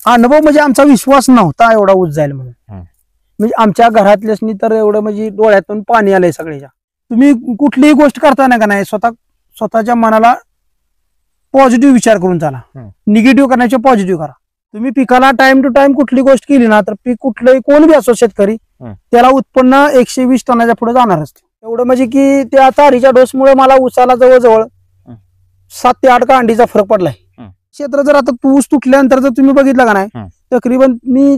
अनुभव म्हणजे आमचा विश्वास नव्हता एवढा ऊस जाईल म्हणून. म्हणजे आमच्या घरातल्यासनी तर एवढं म्हणजे डोळ्यातून पाणी आलंय सगळ्याच्या. तुम्ही कुठलीही गोष्ट करताना का नाही स्वतःच्या मनाला पॉझिटिव्ह विचार करून चाला. निगेटिव्ह करण्याचे पॉझिटिव्ह करा. तुम्ही पिकाला टाइम टू टाइम कुठली गोष्ट केली ना तर पीक कुठलंही कोण बी असो शेतकरी त्याला उत्पन्न 120 टनाच्या पुढे जाणार असते. एवढं म्हणजे की त्या तारीच्या डोसमुळे मला ऊसाला जवळजवळ 7 ते 8 कांडीचा फरक पडलाय. क्षेत्र जर आता ऊस तुटल्यानंतर जर तुम्ही बघितलं का नाही तकरीबन मी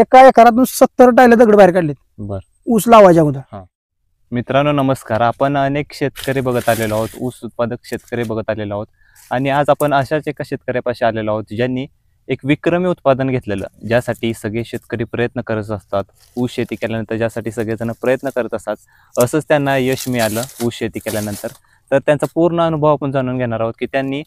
एका एकरातून 70 टायले दगड बाहेर काढलेत ऊस लावायच्या अगोदर. मित्रांनो नमस्कार. आपण अनेक शेतकरी बघत आलेलो आहोत, ऊस उत्पादक शेतकरी बघत आलेलो आहोत आणि आज आपण अशाच एका शेतकऱ्यापाशी आलेलो आहोत ज्यांनी एक विक्रमी उत्पादन घेतलेलं, ज्यासाठी सगळे शेतकरी प्रयत्न करत असतात. ऊस शेती केल्यानंतर ज्यासाठी सगळेजण प्रयत्न करत असतात, असंच त्यांना यश मिळालं ऊस शेती केल्यानंतर. तर त्यांचा पूर्ण अनुभव आपण जाणून घेणार आहोत की त्यांनी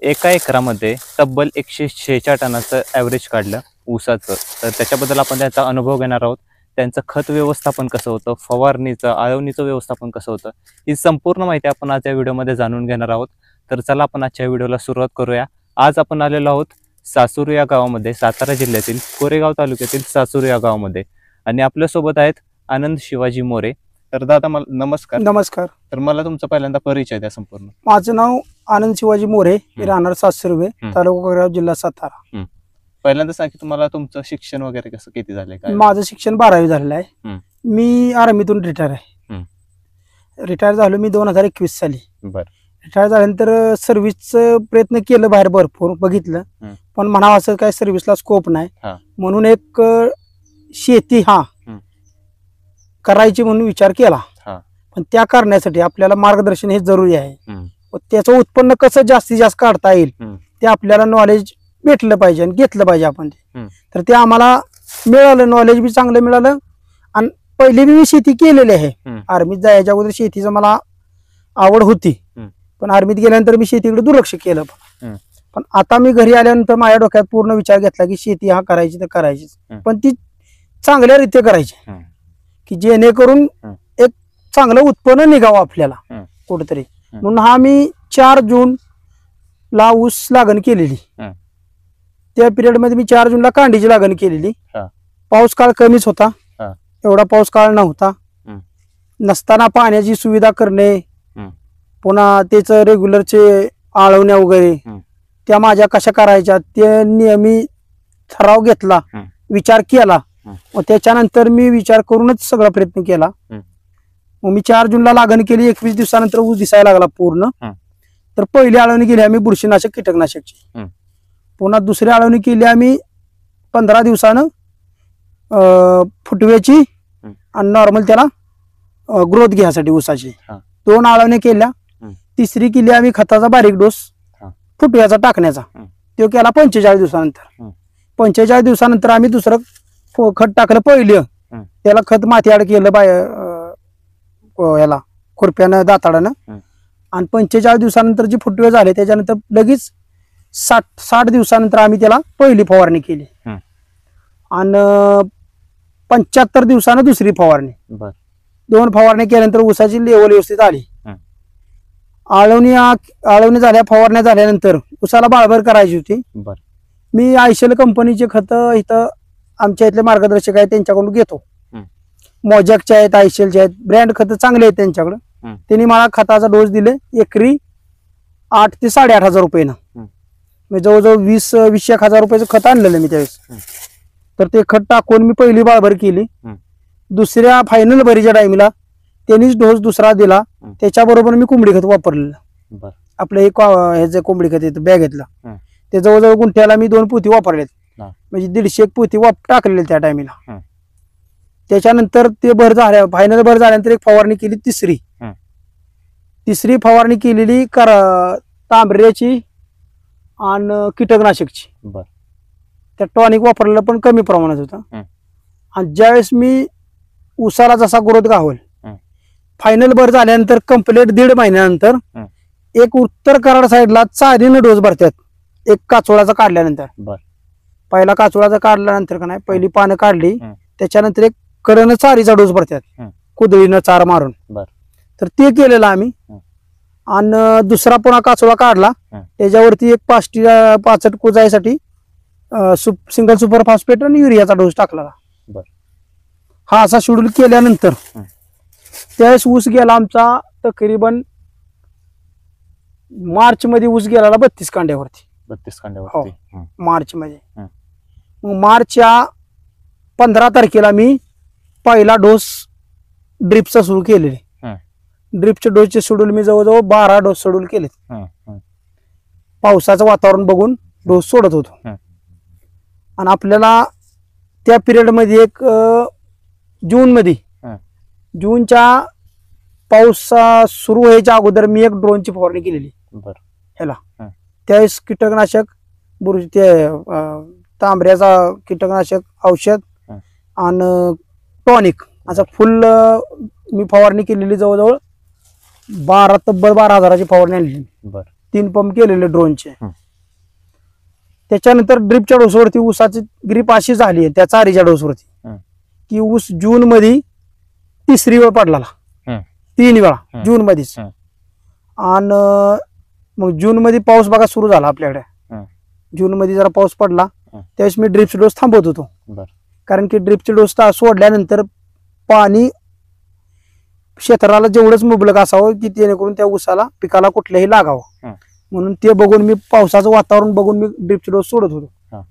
एका एकरामध्ये तब्बल 146 टनाचं ॲव्हरेज काढलं ऊसाचं. तर त्याच्याबद्दल आपण त्यांचा अनुभव घेणार आहोत. त्यांचं खत व्यवस्थापन कसं होतं, फवारणीचं आळवणीचं व्यवस्थापन कसं होतं, ही संपूर्ण माहिती आपण आज या व्हिडिओमध्ये जाणून घेणार आहोत. तर चला आपण आजच्या व्हिडिओला सुरुवात करूया. आज आपण आलेलो आहोत सासूर या गावामध्ये, सातारा जिल्ह्यातील कोरेगाव तालुक्यातील सासूर या गावामध्ये आणि आपल्यासोबत आहेत आनंद शिवाजी मोरे. तर दादा मला नमस्कार. नमस्कार. तर मला तुमचा पहिल्यांदा परिचय द्या संपूर्ण. माझं नाव आनंद शिवाजी मोरे, राहणार सासुर्वे, तालुका कोरेगाव, जिल्हा सातारा. पहिल्यांदा सांग की तुम्हाला तुमचं शिक्षण वगैरे कसं किती झालंय काय? माझं शिक्षण 12वी झालेलं आहे. मी आर्मीतून रिटायर आहे. रिटायर झालो मी 2021 साली. रिटायर झाल्यानंतर सर्व्हिसचं प्रयत्न केलं, बाहेर भरपूर बघितलं, पण म्हणावं असं काय सर्व्हिसला स्कोप नाही. म्हणून एक शेती करायची म्हणून विचार केला. पण त्या करण्यासाठी आपल्याला मार्गदर्शन हे जरुरी आहे. त्याचं उत्पन्न कसं जास्तीत जास्त काढता येईल ते आपल्याला नॉलेज भेटलं पाहिजे आणि घेतलं पाहिजे आपण ते. तर ते आम्हाला मिळालं, नॉलेज बी चांगलं मिळालं. आणि पहिली बी मी शेती केलेली आहे. आर्मीत जायच्या अगोदर शेतीचं मला आवड होती, पण आर्मीत गेल्यानंतर मी शेतीकडे दुर्लक्ष केलं. पण आता मी घरी आल्यानंतर माझ्या डोक्यात पूर्ण विचार घेतला की शेती करायची तर करायचीच, पण ती चांगल्या रीत्या करायची की जेणेकरून एक चांगलं उत्पन्न निघावं आपल्याला कुठेतरी. म्हणून मी 4 जून ला ऊस लागण केलेली. त्या पिरियड मध्ये मी 4 जूनला कांडीची लागण केलेली. पाऊस काळ कमीच होता, एवढा पाऊस काळ नव्हता. नसताना पाण्याची सुविधा करणे, पुन्हा त्याचं रेग्युलरचे आळवण्या वगैरे त्या माझ्या कशा करायच्या ते नियमित ठराव घेतला, विचार केला. व त्याच्यानंतर मी विचार करूनच सगळा प्रयत्न केला. मग मी 4 जूनला लागण केली. 21 दिवसानंतर ऊस दिसायला लागला पूर्ण. तर पहिली आळवणी केली आम्ही बुरशीनाशक कीटकनाशकची. पुन्हा दुसरी आळवणी केली आम्ही 15 दिवसानं फुटव्याची आणि नॉर्मल त्याला ग्रोथ घ्यायसाठी ऊसाची 2 आळवण्या केल्या. तिसरी केली आम्ही खताचा बारीक डोस फुटव्याचा टाकण्याचा, तो केला 45 दिवसानंतर. 45 दिवसानंतर आम्ही दुसरं खत टाकलं पहिलं. त्याला खत माती आड केलं याला खुरप्यानं दाताडानं. आणि 45 दिवसानंतर जे फुटवे झाले त्याच्यानंतर लगेच 60 दिवसानंतर आम्ही त्याला पहिली फवारणी केली. आणि 75 दिवसानं दुसरी फवारणी. 2 फवारणी केल्यानंतर ऊसाची लेवल व्यवस्थित आली. आळवणी झाल्या, फवारण्या झाल्यानंतर ऊसाला बाळभर करायची होती. मी आयशेल कंपनीचे खत इथं आमच्या इथले मार्गदर्शक आहेत त्यांच्याकडून घेतो. मोजॅकचे आहेत, आयशेलचे आहेत, ब्रँड खत चांगले आहेत त्यांच्याकडे. त्यांनी मला खताचा डोस दिले एकरी 8 ते 8.5 रुपये. मी जवळजवळ 20-21 रुपयाचं खत आणलेलं मी त्यावेळेस. तर ते खत टाकून मी पहिली बाळभर केली. दुसऱ्या फायनल भरीच्या टाइमला त्यांनीच डोस दुसरा दिला. त्याच्याबरोबर मी कोंबडी खत वापरलेलं. आपलं एक ह्याचं कोंबडी खत येतं बॅग घेतला, ते जवळजवळ गुंठ्याला मी 2 पोती वापरलेत. म्हणजे 150 पोती टाकलेले त्या टायमिला. त्याच्यानंतर ते भर झाल्या, फायनल भर झाल्यानंतर एक फवारणी केली, तिसरी फवारणी केलेली तांबऱ्याची आणि कीटकनाशकची. त्या टॉनिक वापरलेलं पण कमी प्रमाणात होतं. आणि ज्यावेळेस मी ऊसाला जसा ग्रोथ गावल, फायनल भर झाल्यानंतर कंप्लीट 1.5 महिन्यानंतर एक उत्तर कराड साईडला चारीनं डोस भरतात. एक काचोळाचा काढल्यानंतर, पहिला काचोळाचा काढल्यानंतर का नाही पहिली पानं काढली, त्याच्यानंतर एक करण चारीचा डोस भरतात कुदळीनं चार मारून. तर ते केलेलं आम्ही. आणि दुसरा पुन्हा काचोळा काढला, त्याच्यावरती एक 65 कुजायसाठी सिंगल सुपर फॉस्फेट आणि युरियाचा डोस टाकला. बर. हा असा शेड्यूल केल्यानंतर त्यावेळेस ऊस गेला आमचा तकरीबन मार्च मध्ये ऊस गेला 32 कांड्यावरती. 32 कांड्यावरती. मार्च मध्ये. मग मार्चच्या 15 तारखेला मी पहिला डोस ड्रिपचा सुरू केलेले. ड्रिपचे डोसचे शेड्यूल मी जवळजवळ 12 डोस शेड्यूल केले. पावसाचं वातावरण बघून डोस सोडत होतो. आणि आपल्याला त्या पिरियड मध्ये एक जून मध्ये, जूनच्या पाऊस सुरू व्हायच्या अगोदर मी एक ड्रोनची फवारणी केलेली ह्याला. त्यावेळेस कीटकनाशक बुरशी ते तांबऱ्याचा कीटकनाशक औषध आणि टॉनिक असं फुल मी फवारणी केलेली. जवळजवळ तब्बल 12,000ची फवारणी आणली. 3 पंप केलेले ड्रोनचे. त्याच्यानंतर ड्रिपच्या डोसवरती ऊसाची ग्रीप अशी झाली आहे त्या चारीच्या डोसवरती की ऊस जून मध्ये 3री वेळ पडला. 3 वेळा जून मध्येच. आणि मग जून मध्ये पाऊस बघा सुरू झाला आपल्याकडे. जून मध्ये जरा पाऊस पडला त्यावेळेस मी ड्रिपचे डोस थांबवत होतो. कारण की ड्रिपचे डोस सोडल्यानंतर पाणी क्षेत्राला जेवढंच मुबलक असावं की जेणेकरून त्या ऊसाला पिकाला कुठल्याही लागावं. म्हणून ते बघून मी पावसाचं वातावरण बघून मी ड्रिपचे डोस सोडत होतो.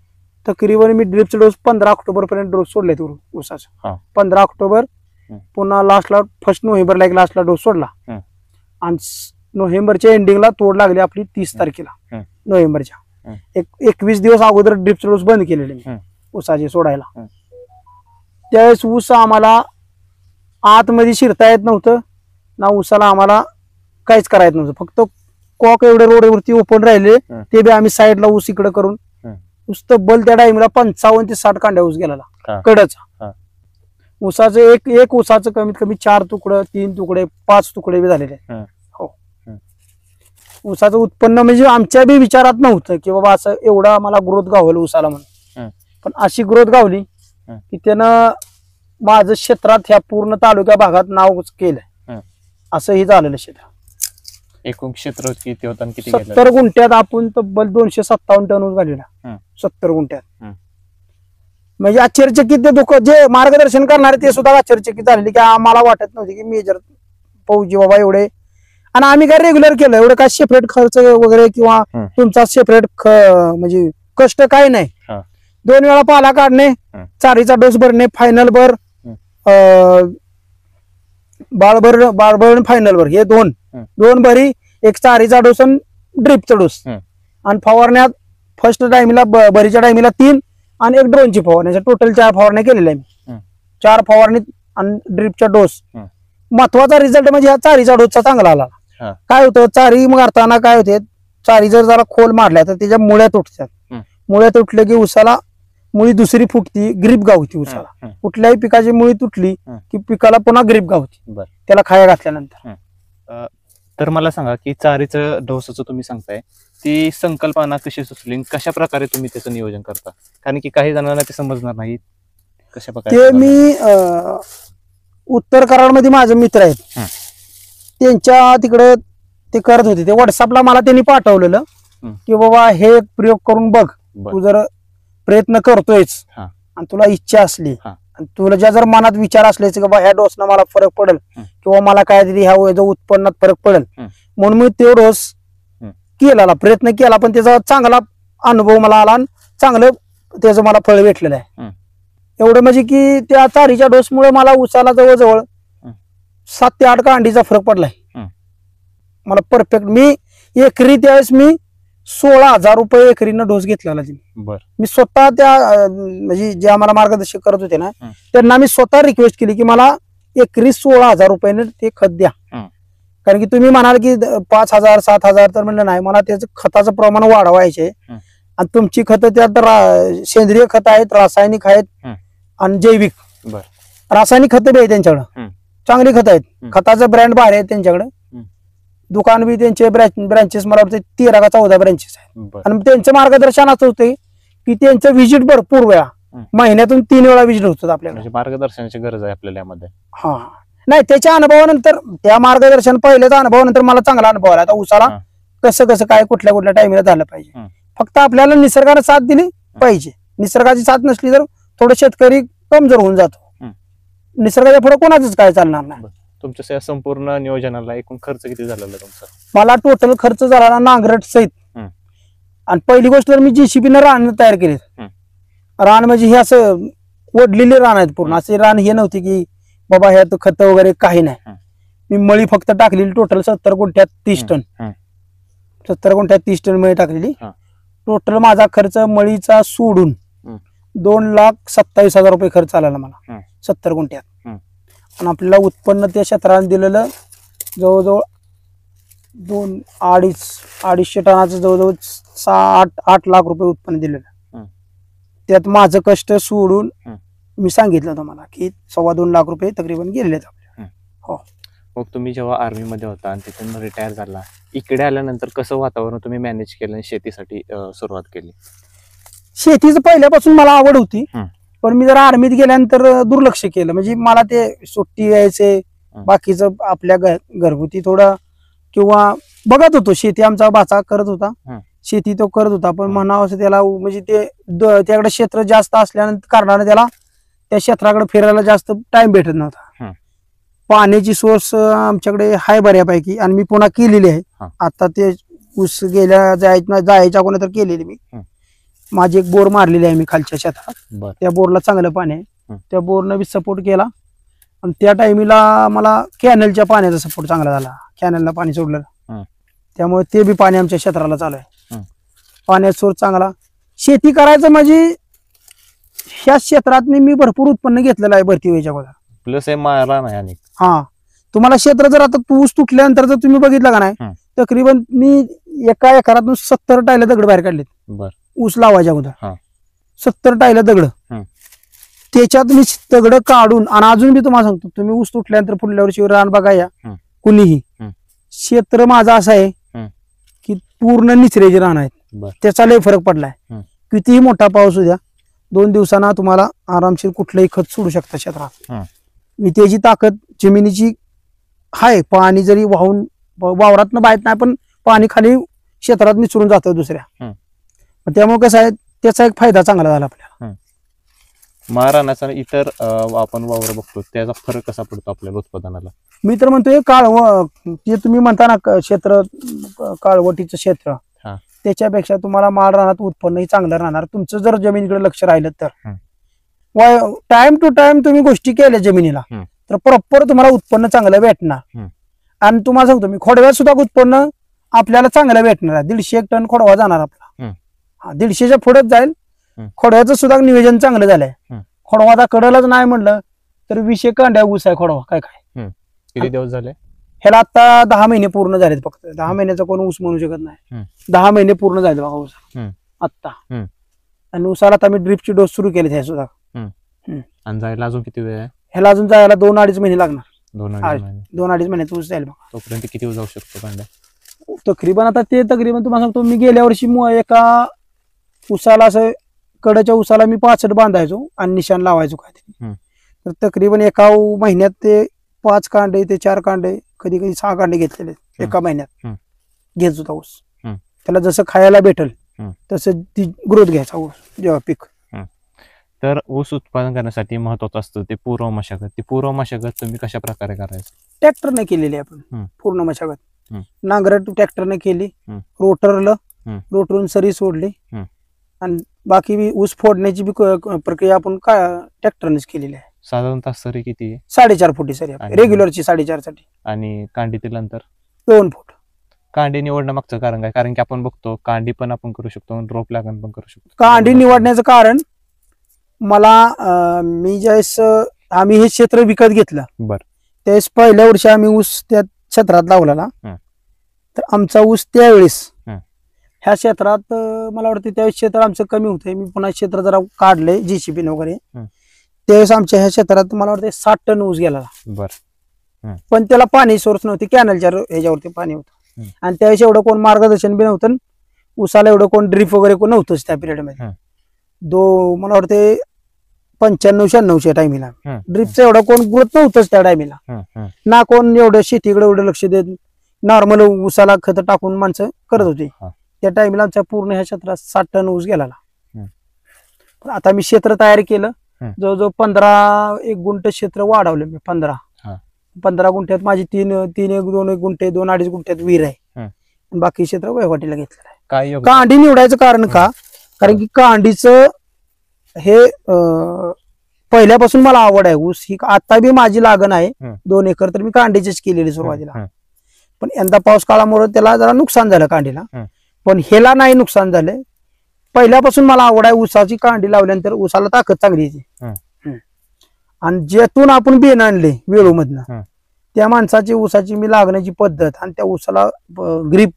तकरीबन मी ड्रिपचे डोस 15 ऑक्टोबर पर्यंत डोस सोडले ऊसाचे. 15 ऑक्टोबर पुन्हा लास्टला 1 नोव्हेंबरला एक लास्टला डोस सोडला. आणि नोव्हेंबरच्या एंडिंगला तोड लागली आपली 30 तारखेला नोव्हेंबरच्या. 21 दिवस अगोदर ड्रिपचे डोस बंद केलेले ऊसाचे सोडायला. त्यावेळेस ऊस आम्हाला आतमध्ये शिरता येत नव्हतं ना, ऊसाला आम्हाला काहीच करायचं नव्हतं. फक्त कॉक एवढे रोडवरती ओपन राहिले ते बी आम्ही साईडला ऊस इकडे करून ऊस तब्बल त्या टाइमला 55 ते 60 कांड्या ऊस गेला कडचा. ऊसाचं एक ऊसाचं कमीत कमी 4 तुकडे 3 तुकडे 5 तुकडे बी झालेले. हो. ऊसाचं उत्पन्न म्हणजे आमच्या बी विचारात नव्हतं की बाबा असं एवढा मला ग्रोथ गावलं ऊसाला म्हणून. पण अशी ग्रोथ गावली की त्यानं माझं क्षेत्रात ह्या पूर्ण तालुक्या भागात नाव केलंय. असं ही झालेलं क्षेत्र. एकूण क्षेत्र किती होतं? 70 गुंठ्यात आपण तब्बल 257 टन ऊस घाललेला. 70 गुंठ्यात. म्हणजे आश्चर्यचकित ते जे मार्गदर्शन करणारे ते सुद्धा आश्चर्यचकित झालेले की आम्हाला वाटत नव्हते की मेजर फौजी बाबा एवढे. आणि आम्ही काय रेग्युलर केलं, एवढं काय सेपरेट खर्च वगैरे किंवा तुमचा सेपरेट म्हणजे कष्ट काही नाही. 2 वेळा पाला काढणे, चारीचा डोस भरणे, फायनल भर बाळभर फायनल भर हे 2 भरी, एक चारीचा डोस आणि ड्रिपचा डोस. आणि फवारण्यात फर्स्ट टाइमला भरीच्या टाइमला 3 आणि एक ड्रोनची फवारणी, टोटल 4 फवारण्या केलेल्या मी. 4 फवारणी आणि ड्रिपचा डोस. महत्वाचा रिझल्ट म्हणजे ह्या चारीचा डोसचा चांगला आला. काय होतं चारी मारताना काय होते, चारी जरा खोल मारल्या तर त्याच्या मुळ्या तुटतात. मुळ्या तुटल्या की ऊसाला मुळी दुसरी फुटती, ग्रीप गावती ऊसाला. कुठल्याही पिकाची मुळी तुटली की पिकाला पुन्हा ग्रीप गावती त्याला खाया घातल्यानंतर. तर मला सांगा की चारीचं डोसाचं तुम्ही सांगताय ती संकल्पना कशी सुचली, कशा प्रकारे तुम्ही त्याचं नियोजन करता? कारण की काही जणांना ते समजणार नाही कशा प्रकारे. ते मी उत्तर कराडमध्ये माझे मित्र आहेत, त्यांच्या तिकडे ते करत होते. ते व्हॉट्सअपला मला त्यांनी पाठवलेलं की बाबा हे प्रयोग करून बघ, तू जर प्रयत्न करतोयच आणि तुला इच्छा असली आणि तुला जर मनात विचार असले की बाबा ह्या डोसनं मला फरक पडेल किंवा मला काहीतरी ह्या उत्पन्नात फरक पडेल, म्हणून मी तो डोस केला, प्रयत्न केला. पण त्याचा चांगला अनुभव मला आला आणि चांगलं त्याचं मला फळ भेटलेलं आहे. एवढं म्हणजे की त्या चारीच्या डोसमुळे मला ऊसाला जवळजवळ 7 ते 8 कांडीचा फरक पडलाय मला परफेक्ट. मी एकरी त्यावेळेस मी 16,000 रुपये एकरीनं डोस घेतलेला. मी स्वतः त्या म्हणजे जे आम्हाला मार्गदर्शक करत होते ना त्यांना मी स्वतः रिक्वेस्ट केली की मला एकरी 16,000 रुपयाने ते खत द्या. कारण की तुम्ही म्हणाल की 5,000 7,000 तर म्हणलं नाही, मला त्याचं खताचं प्रमाण वाढवायचे. आणि तुमची खतं त्यात सेंद्रिय खत आहेत, रासायनिक आहेत आणि जैविक. रासायनिक खतं बी आहेत त्यांच्याकडे, चांगली खत आहेत. खताचं ब्रँड भारी आहे त्यांच्याकडे. दुकान बी त्यांचे ब्रँचेस मला वाटतं 13 का 14 ब्रँचेस आहेत. आणि त्यांचं मार्गदर्शन असं होते की त्यांचं व्हिजिट भरपूर वेळा, महिन्यातून 3 वेळा व्हिजिट होतात आपल्याला. मार्गदर्शनाची गरज आहे आपल्याला यामध्ये. हा नाही, त्याच्या अनुभवानंतर त्या मार्गदर्शन पहिल्याचा अनुभवानंतर मला चांगला अनुभव आला. आता ऊसाला कसं काय कुठल्या टाइमला झालं पाहिजे. फक्त आपल्याला निसर्गाने साथ दिली पाहिजे. निसर्गाची साथ नसली तर थोडं शेतकरी कमजोर होऊन जातो. निसर्गाच्या पुढे कोणाचंच काय चालणार नाही. तुमच्या संपूर्ण नियोजनाला एकूण खर्च किती झालेला तुमचा? मला टोटल खर्च झाला ना नांगरट सहित. आणि पहिली गोष्ट तर मी JCB रान तयार केले. रान म्हणजे हे असं ओढलेले रान आहेत पूर्ण. असे रान हे नव्हते की बाबा ह्यात खत वगैरे काही नाही. मी मळी फक्त टाकलेली टोटल 70 गुंठ्यात 30 टन. 70 गुंठ्यात 30 टन मळी टाकलेली. टोटल माझा खर्च मळीचा सोडून 2,27,000 रुपये खर्च आला मला 70 गुंठ्यात. आणि आपल्याला उत्पन्न त्या क्षेत्राने दिलेलं जवळजवळ 2-2.5 टनाचं जवळजवळ 6-8 लाख रुपये उत्पन्न दिलेलं. त्यात माझं कष्ट सोडून मी सांगितलं तुम्हाला की 2.25 लाख रुपये तकरीबन गेलेले आहेत आपल्या. हो. मग तुम्ही जेव्हा आर्मी मध्ये होता आणि तिथून रिटायर झाला, इकडे आल्यानंतर कसं वातावरण तुम्ही मॅनेज केलं आणि शेतीसाठी सुरुवात केली? शेतीचं पहिल्यापासून मला आवड होती, पण मी जरा आर्मीत गेल्यानंतर दुर्लक्ष केलं. म्हणजे मला ते सुट्टी यायचे, बाकीचं आपल्या घरगुती थोडं किंवा बघत होतो. शेती आमचा भाचा करत होता, शेती तो करत होता, पण म्हणावं असं त्याला म्हणजे ते त्याकडे क्षेत्र जास्त असल्यानंतर कारणाने त्याला त्या क्षेत्राकडे फिरायला जास्त टाइम भेटत नव्हता. पाण्याची सोर्स आमच्याकडे हाय बऱ्यापैकी आणि मी पुन्हा केलेली आहे. आता ते ऊस जायच्या अगोदर तर केलेली मी. माझी एक बोर मारलेली आहे मी खालच्या शेतात. त्या बोरला चांगलं पाणी आहे. त्या बोरनं मी सपोर्ट केला आणि त्या टाइमीला मला कॅनलच्या पाण्याचा सपोर्ट चांगला झाला. कॅनलला पाणी सोडलं त्यामुळे ते बी पाणी आमच्या क्षेत्राला चालू आहे. पाण्याचा सोर्स चांगला. शेती करायचं म्हणजे ह्या क्षेत्रात मी भरपूर उत्पन्न घेतलेलं आहे भरती व्हायच्या अगोदर. प्लस हे मारा नाही. हा, तुम्हाला क्षेत्र जर आता ऊस तुटल्यानंतर जर तुम्ही बघितलं का नाही, तकरीबन मी एका एकरातून 70 टायला दगड बाहेर काढलेत. ऊस लावायच्या अगोदर 70 टायला दगड. त्याच्यात मी दगड काढून आणि अजून मी तुम्हाला सांगतो, तुम्ही ऊस तुटल्यानंतर पुढल्या वर्षी रान बघा या कुणीही, क्षेत्र माझं असं आहे की पूर्ण निचरेचे रान आहेत. त्याचा लय फरक पडलाय. कितीही मोठा पाऊस उद्या 2 दिवसांना तुम्हाला आरामशीर कुठलंही खत सोडू शकता क्षेत्रात. मी त्याची ताकद जमिनीची आहे. पाणी जरी वाहून वावरात बाहेर नाही, पण पाणी खाली क्षेत्रात निचरून जातं दुसऱ्या. त्यामुळे कसं आहे, त्याचा एक फायदा चांगला झाला आपल्याला. महाराणाचा इतर आपण वावर बघतो, त्याचा फरक कसा पडतो आपल्याला उत्पादनाला? मी तर म्हणतोय जे तुम्ही म्हणता ना क्षेत्र, काळवटीचं क्षेत्र, त्याच्यापेक्षा तुम्हाला माळ राहणार उत्पन्नही चांगलं राहणार तुमचं जर जमिनीकडे लक्ष राहिलं तर. टाइम टू टाइम तुम्ही गोष्टी केल्या जमिनीला तर प्रॉपर तुम्हाला उत्पन्न चांगलं भेटणार. आणि तुम्हाला सांगतो मी, खोडव्यात सुद्धा उत्पन्न आपल्याला चांगलं भेटणार आहे. 150 टन खोडवा जाणार आपला. 150च्या पुढेच जाईल. खोडव्याचं सुद्धा नियोजन चांगलं झालंय. खोडवा आता कडलच नाही म्हणलं तर 20 कांड्या ऊस आहे खोडवा. काय किती दिवस झाले ह्याला? आता 10 महिने पूर्ण झालेत. फक्त 10 महिन्याचा कोण ऊस म्हणू शकत नाही. 10 महिने पूर्ण झाले बघा ऊस आता. आणि ऊसाला आता मी ड्रिपची डोस सुरू केले ह्या सुद्धा. आणि जायला अजून किती वेळ आहे? ह्याला अजून जायला 2-2.5 महिने लागणार. 2-2.5 महिन्यात ऊस जाईल बघा. तोपर्यंत किती ऊस जाऊ शकतो कांड्या? तकरीबन आता ते तकरीबन तुम्हाला सांगतो, मी गेल्या वर्षी एका ऊसाला असं कड्याच्या ऊसाला मी 65 बांधायचो आणि निशाण लावायचो काहीतरी. तर तकरीबन एका महिन्यात ते 5 कांडे ते 4 कांडे, कधी कधी 6 कांडे घेतलेले एका महिन्यात घेत होता ऊस. त्याला जसं खायला भेटल तसं ती ग्रोथ घ्यायचा ऊस जेव्हा पीक. तर ऊस उत्पादन करण्यासाठी महत्वाचं असतं ते पूर्व मशागत. ती पूर्व मशागत तुम्ही कशा प्रकारे करायचं? ट्रॅक्टरने केलेली आपण पूर्ण मशागत. नांगरट ट्रॅक्टरने केली, रोटरून सरी सोडली आणि बाकी ऊस फोडण्याची प्रक्रिया आपण ट्रॅक्टरनेच केलेली आहे. साधारणतः सरी किती आहे? 4.5 फुटी सरी रेग्युलरची 4.5 साठी. आणि कांडीतील अंतर 2 फूट. कांडी निवडणं मागचं कारण काय? कारण की आपण बघतो कांडी पण आपण करू शकतो, रोप लागण पण करू शकतो. कांडी निवडण्याचं कारण मला मी ज्यावेळेस आम्ही हे क्षेत्र विकत घेतलं त्यावेळेस पहिल्या वर्षी आम्ही ऊस त्या क्षेत्रात लावला. तर आमचा ऊस त्यावेळेस ह्या क्षेत्रात मला वाटतं त्यावेळेस क्षेत्र आमचं कमी होतं. मी पुन्हा क्षेत्र जरा काढले JCB वगैरे. त्यावेळेस आमच्या ह्या क्षेत्रात मला वाटतं 60 टन ऊस गेला. पण त्याला पाणी सोर्स नव्हती, कॅनलच्या ह्याच्यावरती पाणी होतं. आणि त्यावेळेस एवढं कोण मार्गदर्शन बी नव्हतं. ऊसाला एवढं कोण ड्रिप वगैरे कोण नव्हतंच त्या पिरियडमध्ये. मला वाटते 95-96च्या टायमीला ड्रिपचं एवढं कोण गुरत नव्हतंच त्या टायमीला. ना कोण एवढं शेतीकडे एवढं लक्ष देत. नॉर्मल ऊसाला खत टाकून माणसं करत होती. त्या टायमीला आमच्या पूर्ण ह्या क्षेत्रात 60 टन ऊस गेला. पण आता मी क्षेत्र तयार केलं. हं. जवळजवळ 15 एक गुंठ क्षेत्र वाढवलं मी. 15 गुंठ्यात माझी 3 एक 2 एक गुंठे 2-2.5 गुंठ्यात विहीर आहे. हं. आणि बाकी क्षेत्र वहिवाटीला घेतलेलं आहे. काय योग्य? कांडी निवडायचं कारण का, कारण की कांडीचं हे पहिल्यापासून मला आवड आहे. ऊस ही आता बी माझी लागण आहे. 2 एकर तर मी कांडीचीच केलेली सुरुवातीला. पण यंदा पाऊस काळामुळे त्याला जरा नुकसान झालं कांडीला. पण ह्याला नाही नुकसान झालं. पहिल्यापासून मला आवड आहे. ऊसाची कांडी लावल्यानंतर ऊसाला ताकद चांगली येते. आणि ज्यातून आपण बियाण आणले वेळूमधनं, त्या माणसाची ऊसाची मी लागण्याची पद्धत आणि त्या ऊसाला ग्रीप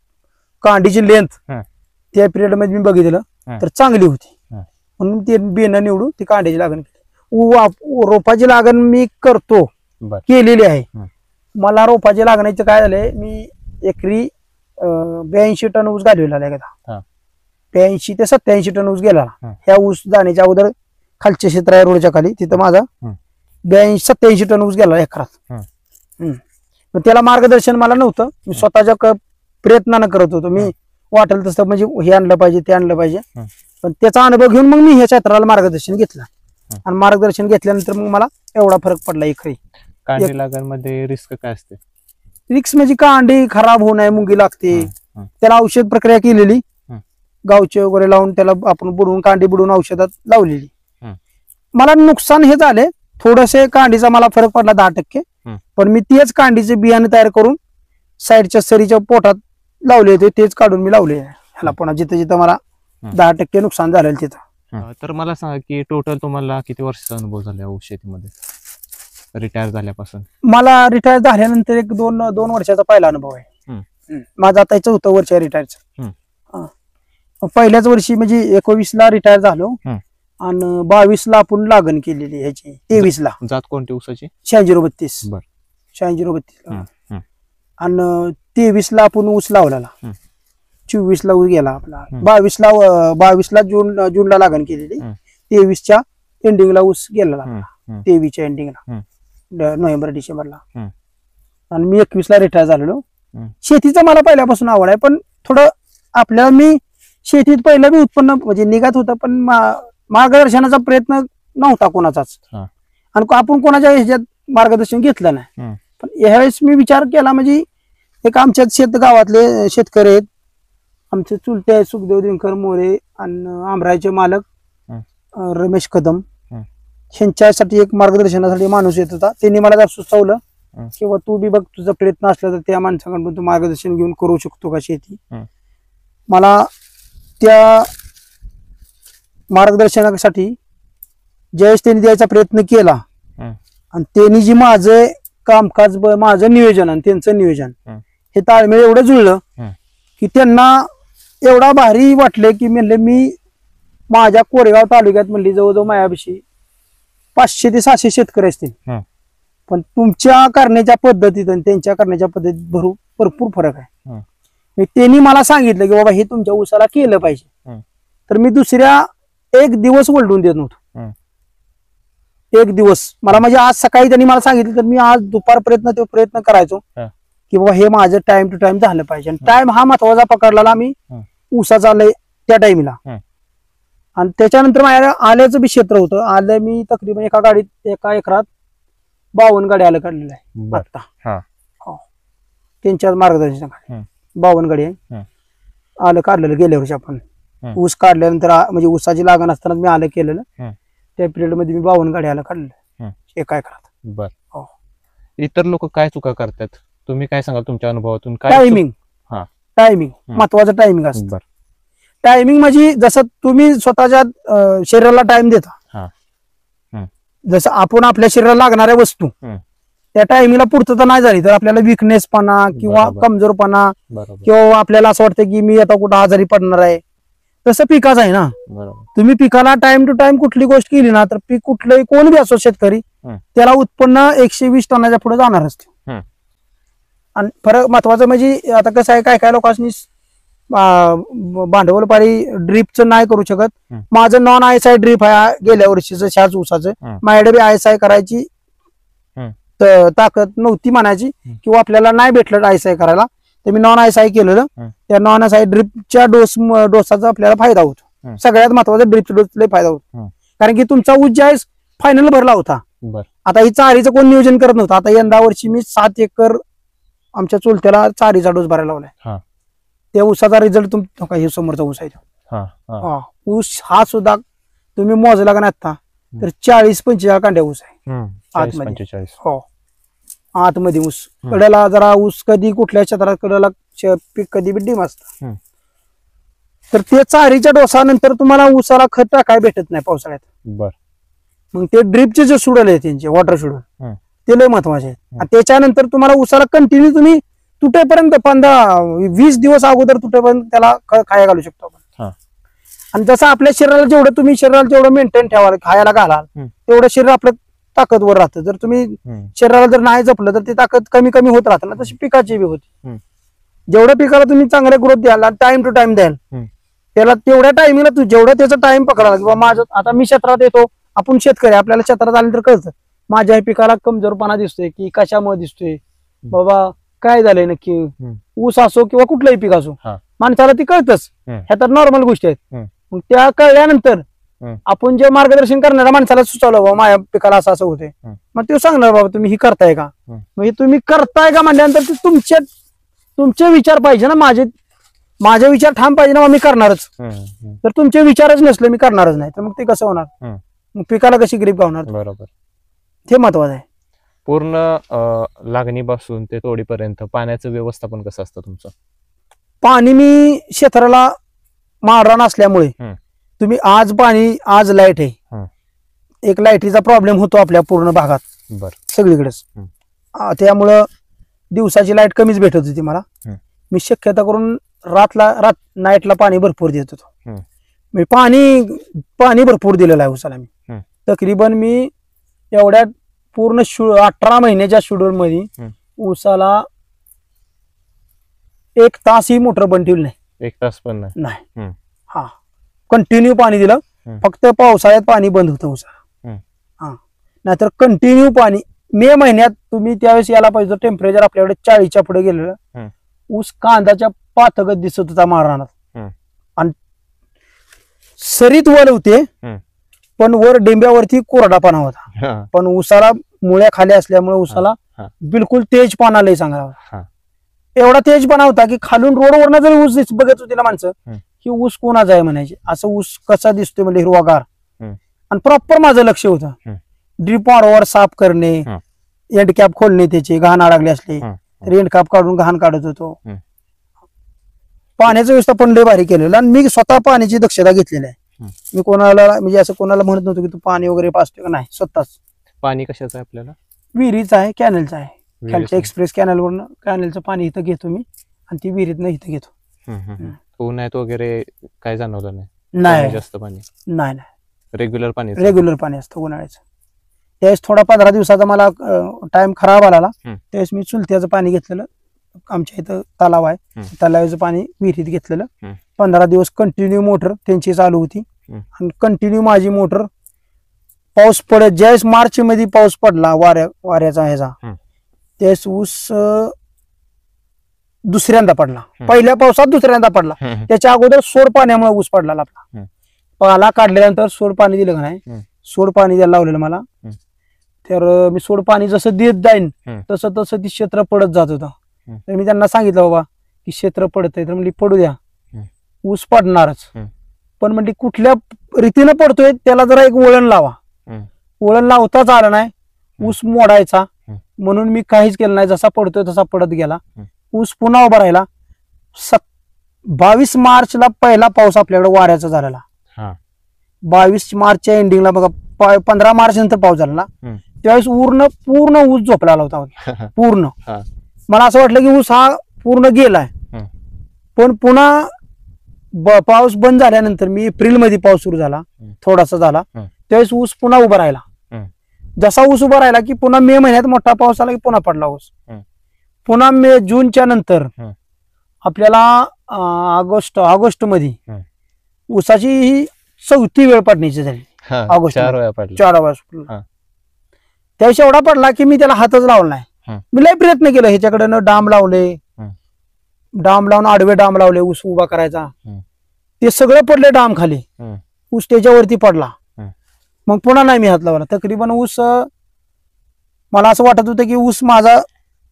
कांडीची लेंथ त्या पिरियड मध्ये मी बघितलं तर चांगली होती. म्हणून ते बियाणं निवडून ती कांड्याची लागण केली. रोपाची लागण मी करतो, केलेली आहे. मला रोपाची लागण्याचं काय झालंय, मी एकरी 82 टन ऊस घालवलेला आहे एकदा. 82 ते 87 टन ऊस गेला. ह्या ऊस जाण्याच्या अगोदर खालचे क्षेत्र आहे रोडच्या खाली, तिथं माझा 82-87 टन ऊस गेला एकरात. पण त्याला मार्गदर्शन मला नव्हतं. मी स्वतःच्या प्रयत्नानं करत होतो. मी वाटेल तसं म्हणजे हे आणलं पाहिजे ते आणलं पाहिजे. पण त्याचा अनुभव घेऊन मग मी ह्या क्षेत्राला मार्गदर्शन घेतलं. आणि मार्गदर्शन घेतल्यानंतर मग मला एवढा फरक पडला. एकरी कांडी लागण मध्ये रिस्क काय असते? रिक्स म्हणजे कांडी खराब होऊ नये, मुंगी लागते. त्याला औषध प्रक्रिया केलेली, गावचे वगैरे लावून त्याला आपण बुडवून कांडी बुडवून औषधात लावलेली. मला नुकसान हे झाले थोडेसे, कांडीचा मला फरक पडला 10%. पण मी तेच कांडीचे बियाणे तयार करून साईडच्या सरीच्या पोटात लावले होते, तेच काढून मी लावले ह्याला. पुन्हा जिथं जिथं मला 10% नुकसान झालेलं तिथं. तर मला सांगा की टोटल तुम्हाला किती वर्षाचा अनुभव झाला ऊस शेतीमध्ये रिटायर झाल्यापासून? मला रिटायर झाल्यानंतर एक 2 वर्षाचा पहिला अनुभव आहे माझा. आता 4थं वर्ष आहे रिटायरचं. पहिल्याच वर्षी म्हणजे 21ला रिटायर झालो आणि 22ला आपण लागण केलेली ह्याची. 23ला जात कोणती ऊसाची? 8632. 8632. आणि 23ला आपण ऊस लावलेला. 24ला ऊस गेला आपला. 22ला जूनला लागण केलेली. 23च्या एंडिंगला ऊस गेला. 23च्या एंडिंगला नोव्हेंबर डिसेंबरला. आणि मी 21ला रिटायर झालेलो. शेतीचं मला पहिल्यापासून आवड आहे. पण थोडं आपल्याला मी शेतीत पहिलं बी उत्पन्न म्हणजे निघत होतं, पण मार्गदर्शनाचा प्रयत्न नव्हता कोणाचाच. आणि आपण कोणाच्या ह्याच्यात मार्गदर्शन घेतलं नाही. पण यावेळेस मी विचार केला, म्हणजे एक आमच्या गावातले शेतकरी आहेत, आमचे चुलते आहेत सुखदेव दिनकर मोरे आणि आमरायचे मालक रमेश कदम. ह्यांच्यासाठी एक मार्गदर्शनासाठी माणूस येत होता. त्यांनी मला जर सुचवलं किंवा तू बी बघ, तुझा प्रयत्न असला तर त्या माणसाकडून तू मार्गदर्शन घेऊन करू शकतो का शेती. मला त्या मार्गदर्शनासाठी ज्यावेळेस त्यांनी द्यायचा प्रयत्न केला आणि त्यांनी जी माझं कामकाज, माझं नियोजन आणि त्यांचं नियोजन हे ताळमेळ एवढं जुळलं की त्यांना एवढा भारी वाटले की म्हणले, मी माझ्या कोरेगाव तालुक्यात म्हणली जवळजवळ मायापाशी 500 ते 600 शेतकरी असतील, पण तुमच्या करण्याच्या पद्धतीत आणि त्यांच्या करण्याच्या पद्धतीत भरपूर फरक आहे. त्यांनी मला सांगितलं की बाबा हे तुमच्या ऊसाला केलं पाहिजे. तर मी दुसऱ्या एक दिवस वलडून देत नव्हतो. एक दिवस मला म्हणजे आज सकाळी त्यांनी मला सांगितलं तर मी आज दुपारपर्यंत तो प्रयत्न करायचो की बाबा हे माझं टाइम टू टाइम झालं पाहिजे. आणि टाइम हा महत्वाचा पकडला मी ऊसाचा आलंय त्या टाइमला. आणि त्याच्यानंतर माझ्या आल्याचं बी क्षेत्र होतं. आलं मी तकरीबन एका एकरात 52 गाडी आलं काढलेलं आहे आता. त्यांच्या मार्गदर्शनाखाली 52 गाडी आहे आलं काढलेलं. गेल्या वर्षी आपण ऊस काढल्यानंतर म्हणजे ऊसाची लागण असताना मी आलं केलेलं. त्या पिरियड मध्ये मी 52 गाडी आलं काढलेलं एका एकरात. बर. इतर लोक काय चुका करतात, तुम्ही काय सांगाल तुमच्या अनुभवातून? टायमिंग महत्वाचं टायमिंग असतं. टायमिंग म्हणजे जसं तुम्ही स्वतःच्या शरीराला टाइम देता, जसं आपण आपल्या शरीराला लागणाऱ्या वस्तू त्या टायमिंगला पूर्तता नाही झाली तर आपल्याला विकनेसपणा किंवा कमजोरपणा किंवा आपल्याला असं वाटतं की मी आता कुठं आजारी पडणार आहे. तसं पिकाच आहे ना. तुम्ही पिकाला टाइम टू टाइम कुठली गोष्ट केली ना तर पीक कुठलंही कोण बी असो शेतकरी त्याला उत्पन्न 120 टनाच्या पुढे जाणार असते. आणि फरक महत्वाचं म्हणजे आता कसं आहे, काय लोकांनी भांडवल पारी ड्रीपचं नाही करू शकत. माझं नॉन ISI ड्रीप आहे गेल्या वर्षीचं ह्याच ऊसाचं. माझ्याकडे बी ISI करायची ताकद नव्हती म्हणायची किंवा आपल्याला नाही भेटलं ISI करायला, तर मी नॉन ISI केलेलं. त्या नॉन ISI ड्रीपच्या डोसाचा आपल्याला फायदा होतो. सगळ्यात महत्वाचा ड्रीपचा डोस लय फायदा होतो. कारण की तुमचा ऊस ज्यावेळेस फायनल भरला होता, बर आता ही चारीचं कोण नियोजन करत नव्हतं. आता यंदा वर्षी मी 7 एकर आमच्या चुलत्याला चारीचा डोस भरायला हा. लावलाय. त्या ऊसाचा रिझल्ट हे समोरचा ऊस आहे तो. हा हा ऊस हा सुद्धा तुम्ही मोजला का नाही आता तर 40-45 कांड्या ऊस आहे आतमध्ये. 45. हो, आतमध्ये ऊस. कडेला जरा ऊस कधी कुठल्या क्षेत्रात कडेला पीक कधी बी डिम असतं. तर ते चारीच्या डोसानंतर तुम्हाला ऊसाला खत टाकाय भेटत नाही पावसाळ्यात. बर. मग ते ड्रिपचे जे सुडल आहे त्यांचे वॉटर सुडल ते लय महत्वाचे आहेत. त्याच्यानंतर तुम्हाला ऊसाला कंटिन्यू तुम्ही तुटेपर्यंत 15-20 दिवस अगोदर तुटेपर्यंत त्याला खाया घालू शकतो आपण. आणि जसं आपल्या शरीराला जेवढं तुम्ही शरीराला जेवढं मेंटेन ठेवाल खायला घालाल तेवढं शरीर आपलं ताकदवर राहतं. जर तुम्ही शरीराला जर नाही जपलं तर ती ताकद कमी कमी होत राहतं ना, तशी पिकाची बी होती. जेवढ्या पिकाला तुम्ही चांगल्या ग्रोथ द्याल टाइम टू टाइम द्याल त्याला तेवढ्या टायमिंगला तू जेवढं त्याचा टाइम पकडाला किंवा माझं आता मी क्षेत्रात येतो, आपण शेतकरी आपल्याला क्षेत्रात आल्यानंतर कळतं माझ्या पिकाला कमजोरपणा दिसतोय की कशामुळे दिसतोय, बाबा काय झालंय नक्की. ऊस असो किंवा कुठलंही पीक असो माणसाला ती कळतच. ह्या तर नॉर्मल गोष्टी आहेत. मग त्या कळल्यानंतर आपण जे मार्गदर्शन करणाऱ्या माणसाला सुचवलं बाबा माझ्या पिकाला असं असं होते, मग ते सांगणार बाबा तुम्ही ही करताय का. मग हे तुम्ही करताय का म्हणल्यानंतर ते तुमचे विचार पाहिजे ना. माझे विचार ठाम पाहिजे ना, मी करणारच. तर तुमचे विचारच नसले मी करणारच नाही तर मग ते कसं होणार. मग पिकाला कशी ग्रीप गावणार. बरोबर, ते महत्वाचं आहे. पूर्ण लागणीपासून ते तोडीपर्यंत पाण्याचं व्यवस्थापन कसं असतं तुमचं. पाणी मी क्षेत्राला माळरान असल्यामुळे तुम्ही आज पाणी आज लाईट आहे. एक लाईटीचा प्रॉब्लेम होतो आपल्या पूर्ण भागात. बर. सगळीकडेच. त्यामुळं दिवसाची लाईट कमीच भेटत होती मला. मी शक्यता करून नाईटला पाणी भरपूर देत होतो. मी पाणी भरपूर दिलेलं आहे उसाला. मी तकरीबन मी एवढ्या पूर्ण 18 महिन्याच्या शेड्यूल मध्ये उसाला 1 तासही मोटर बंद ठेवली नाही. 1 तास पण नाही. हा, कंटिन्यू पाणी दिलं. फक्त पावसाळ्यात पाणी बंद होतं उसाला. हा, नाहीतर कंटिन्यू पाणी. मे महिन्यात तुम्ही त्यावेळेस यायला पाहिजे टेम्परेचर आपल्याकडे 40च्या पुढे गेलेलं. ऊस कांदाच्या पातगत दिसत होता मारणात. आणि सरीत वर होते पण वर डेंब्यावरती कोरडापणा होता. पण उसाला मुळ्या खाली असल्यामुळे उसाला बिलकुल तेजपणा लय चांगला होता. एवढा तेजपणा होता की खालून रोडवरनं जरी ऊस बघत होती ना माणसं की ऊस कोणाचा आहे म्हणायचे. असं ऊस कसा दिसतोय म्हणजे हिरवागार. आणि प्रॉपर माझं लक्ष होतं. ड्रीप वर साफ करणे, एंड कॅप खोलणे, त्याचे घाण अडकले असले तर एंड कॅप काढून घाण काढत होतो. पाण्याचं व्यवस्थापन लय भारी केलेलं आणि मी स्वतः पाण्याची दक्षता घेतलेली आहे. मी कोणाला म्हणजे असं कोणाला म्हणत नव्हतं की तू पाणी वगैरे पाचतोय का, नाही. स्वतःच. पाणी कशाचं आहे आपल्याला. विहिरीचं आहे, कॅनलचं आहे. खालच्या एक्सप्रेस कॅनलवरून कॅनलचं पाणी इथं घेतो मी आणि ती विहिरीतनं इथं घेतो. उन्हाळ्यात वगैरे काय जाणवलं नाही. जास्त पाणी नाही. रेग्युलर पाणी असतं उन्हाळ्याचं. त्यावेळेस थोडा 15 दिवसाचा मला टाइम खराब आला. त्यावेळेस मी चुलत्याचं पाणी घेतलेलं. आमच्या इथं तलाव आहे, तलावाचं पाणी विहिरीत घेतलेलं. 15 दिवस कंटिन्यू मोटर त्यांची चालू होती आणि कंटिन्यू माझी मोटर पाऊस पडत. ज्यावेळेस मार्च मध्ये पाऊस पडला वाऱ्याचा ह्याचा त्यावेळेस ऊस दुसऱ्यांदा पडला. पहिल्या पावसात दुसऱ्यांदा पडला. त्याच्या अगोदर सोड पाण्यामुळे ऊस पडला आपला. पाला काढल्यानंतर सोड पाणी दिलं का नाही, सोड पाणी द्यायला लावलेलं मला. तर मी सोड पाणी जसं देत जाईन तसं तसं ती क्षेत्र पडत जात होतं. तर मी त्यांना सांगितलं बाबा की क्षेत्र पडत आहे तर म्हणजे पडू द्या, ऊस पडणारच. पण म्हणजे कुठल्या रीतीनं पडतोय त्याला जरा एक वळण लावा. वळण लावताच आलं नाही, ऊस मोडायचा. म्हणून मी काहीच केलं नाही, जसा पडतोय तसा पडत गेला. ऊस पुन्हा उभा राहिला. 22 मार्चला पहिला पाऊस आपल्याकडे वाऱ्याचा झालेला. 22 मार्चच्या एंडिंगला बघा 15 मार्च नंतर पाऊस झाला. त्यावेळेस पूर्ण ऊस झोपलेला होता. पूर्ण मला असं वाटलं की ऊस हा पूर्ण गेलाय. पण पुन्हा पाऊस बंद झाल्यानंतर मी एप्रिल मध्ये पाऊस सुरू झाला, थोडासा झाला. त्यावेळेस ऊस पुन्हा उभा राहिला. जसा ऊस उभा राहिला की पुन्हा मे महिन्यात मोठा पाऊस आला की पुन्हा पडला ऊस. पुन्हा जूनच्या नंतर आपल्याला ऑगस्ट मध्ये ऊसाची ही 4थी वेळ पडण्याची झाली. ऑगस्ट 4 वेळा. त्यावेळेस एवढा पडला की मी त्याला हातच लावला नाही. मी लय प्रयत्न केला ह्याच्याकडे डांब लावले, डांब लावून आडवे डांब लावले ऊस उभा करायचा. ते सगळं पडले डांब खाली, ऊस त्याच्यावरती पडला. मग पुन्हा नाही मी हात लावला. तकरीबन ऊस मला असं वाटत होतं की ऊस माझा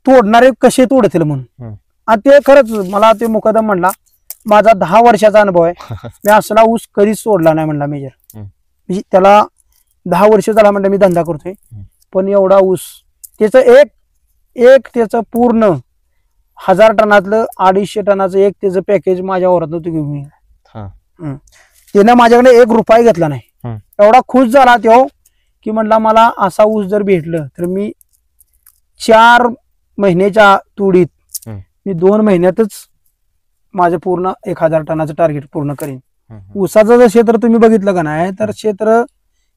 तोडणारे कसे तोडतील म्हणून. आणि ते खरंच मला ते मुकदम म्हणला, माझा 10 वर्षाचा अनुभव आहे, मी असला ऊस कधीच सोडला नाही म्हणला मेजर. म्हणजे त्याला 10 वर्ष झाला म्हणलं मी धंदा करतोय, पण एवढा ऊस त्याचं एक त्याचं पूर्ण 1000 टनातलं 250 टनाचं एक त्याचं पॅकेज माझ्या वरातनं तो घेऊन गेला. त्यानं माझ्याकडे 1 रुपया घेतला नाही. एवढा खुश झाला तो की म्हणला मला असा ऊस जर भेटलं तर मी 4 महिन्याच्या तुडीत मी 2 महिन्यातच माझं पूर्ण 1000 टनाचं टार्गेट पूर्ण करीन. ऊसाचं जर क्षेत्र तुम्ही बघितलं का नाही तर क्षेत्र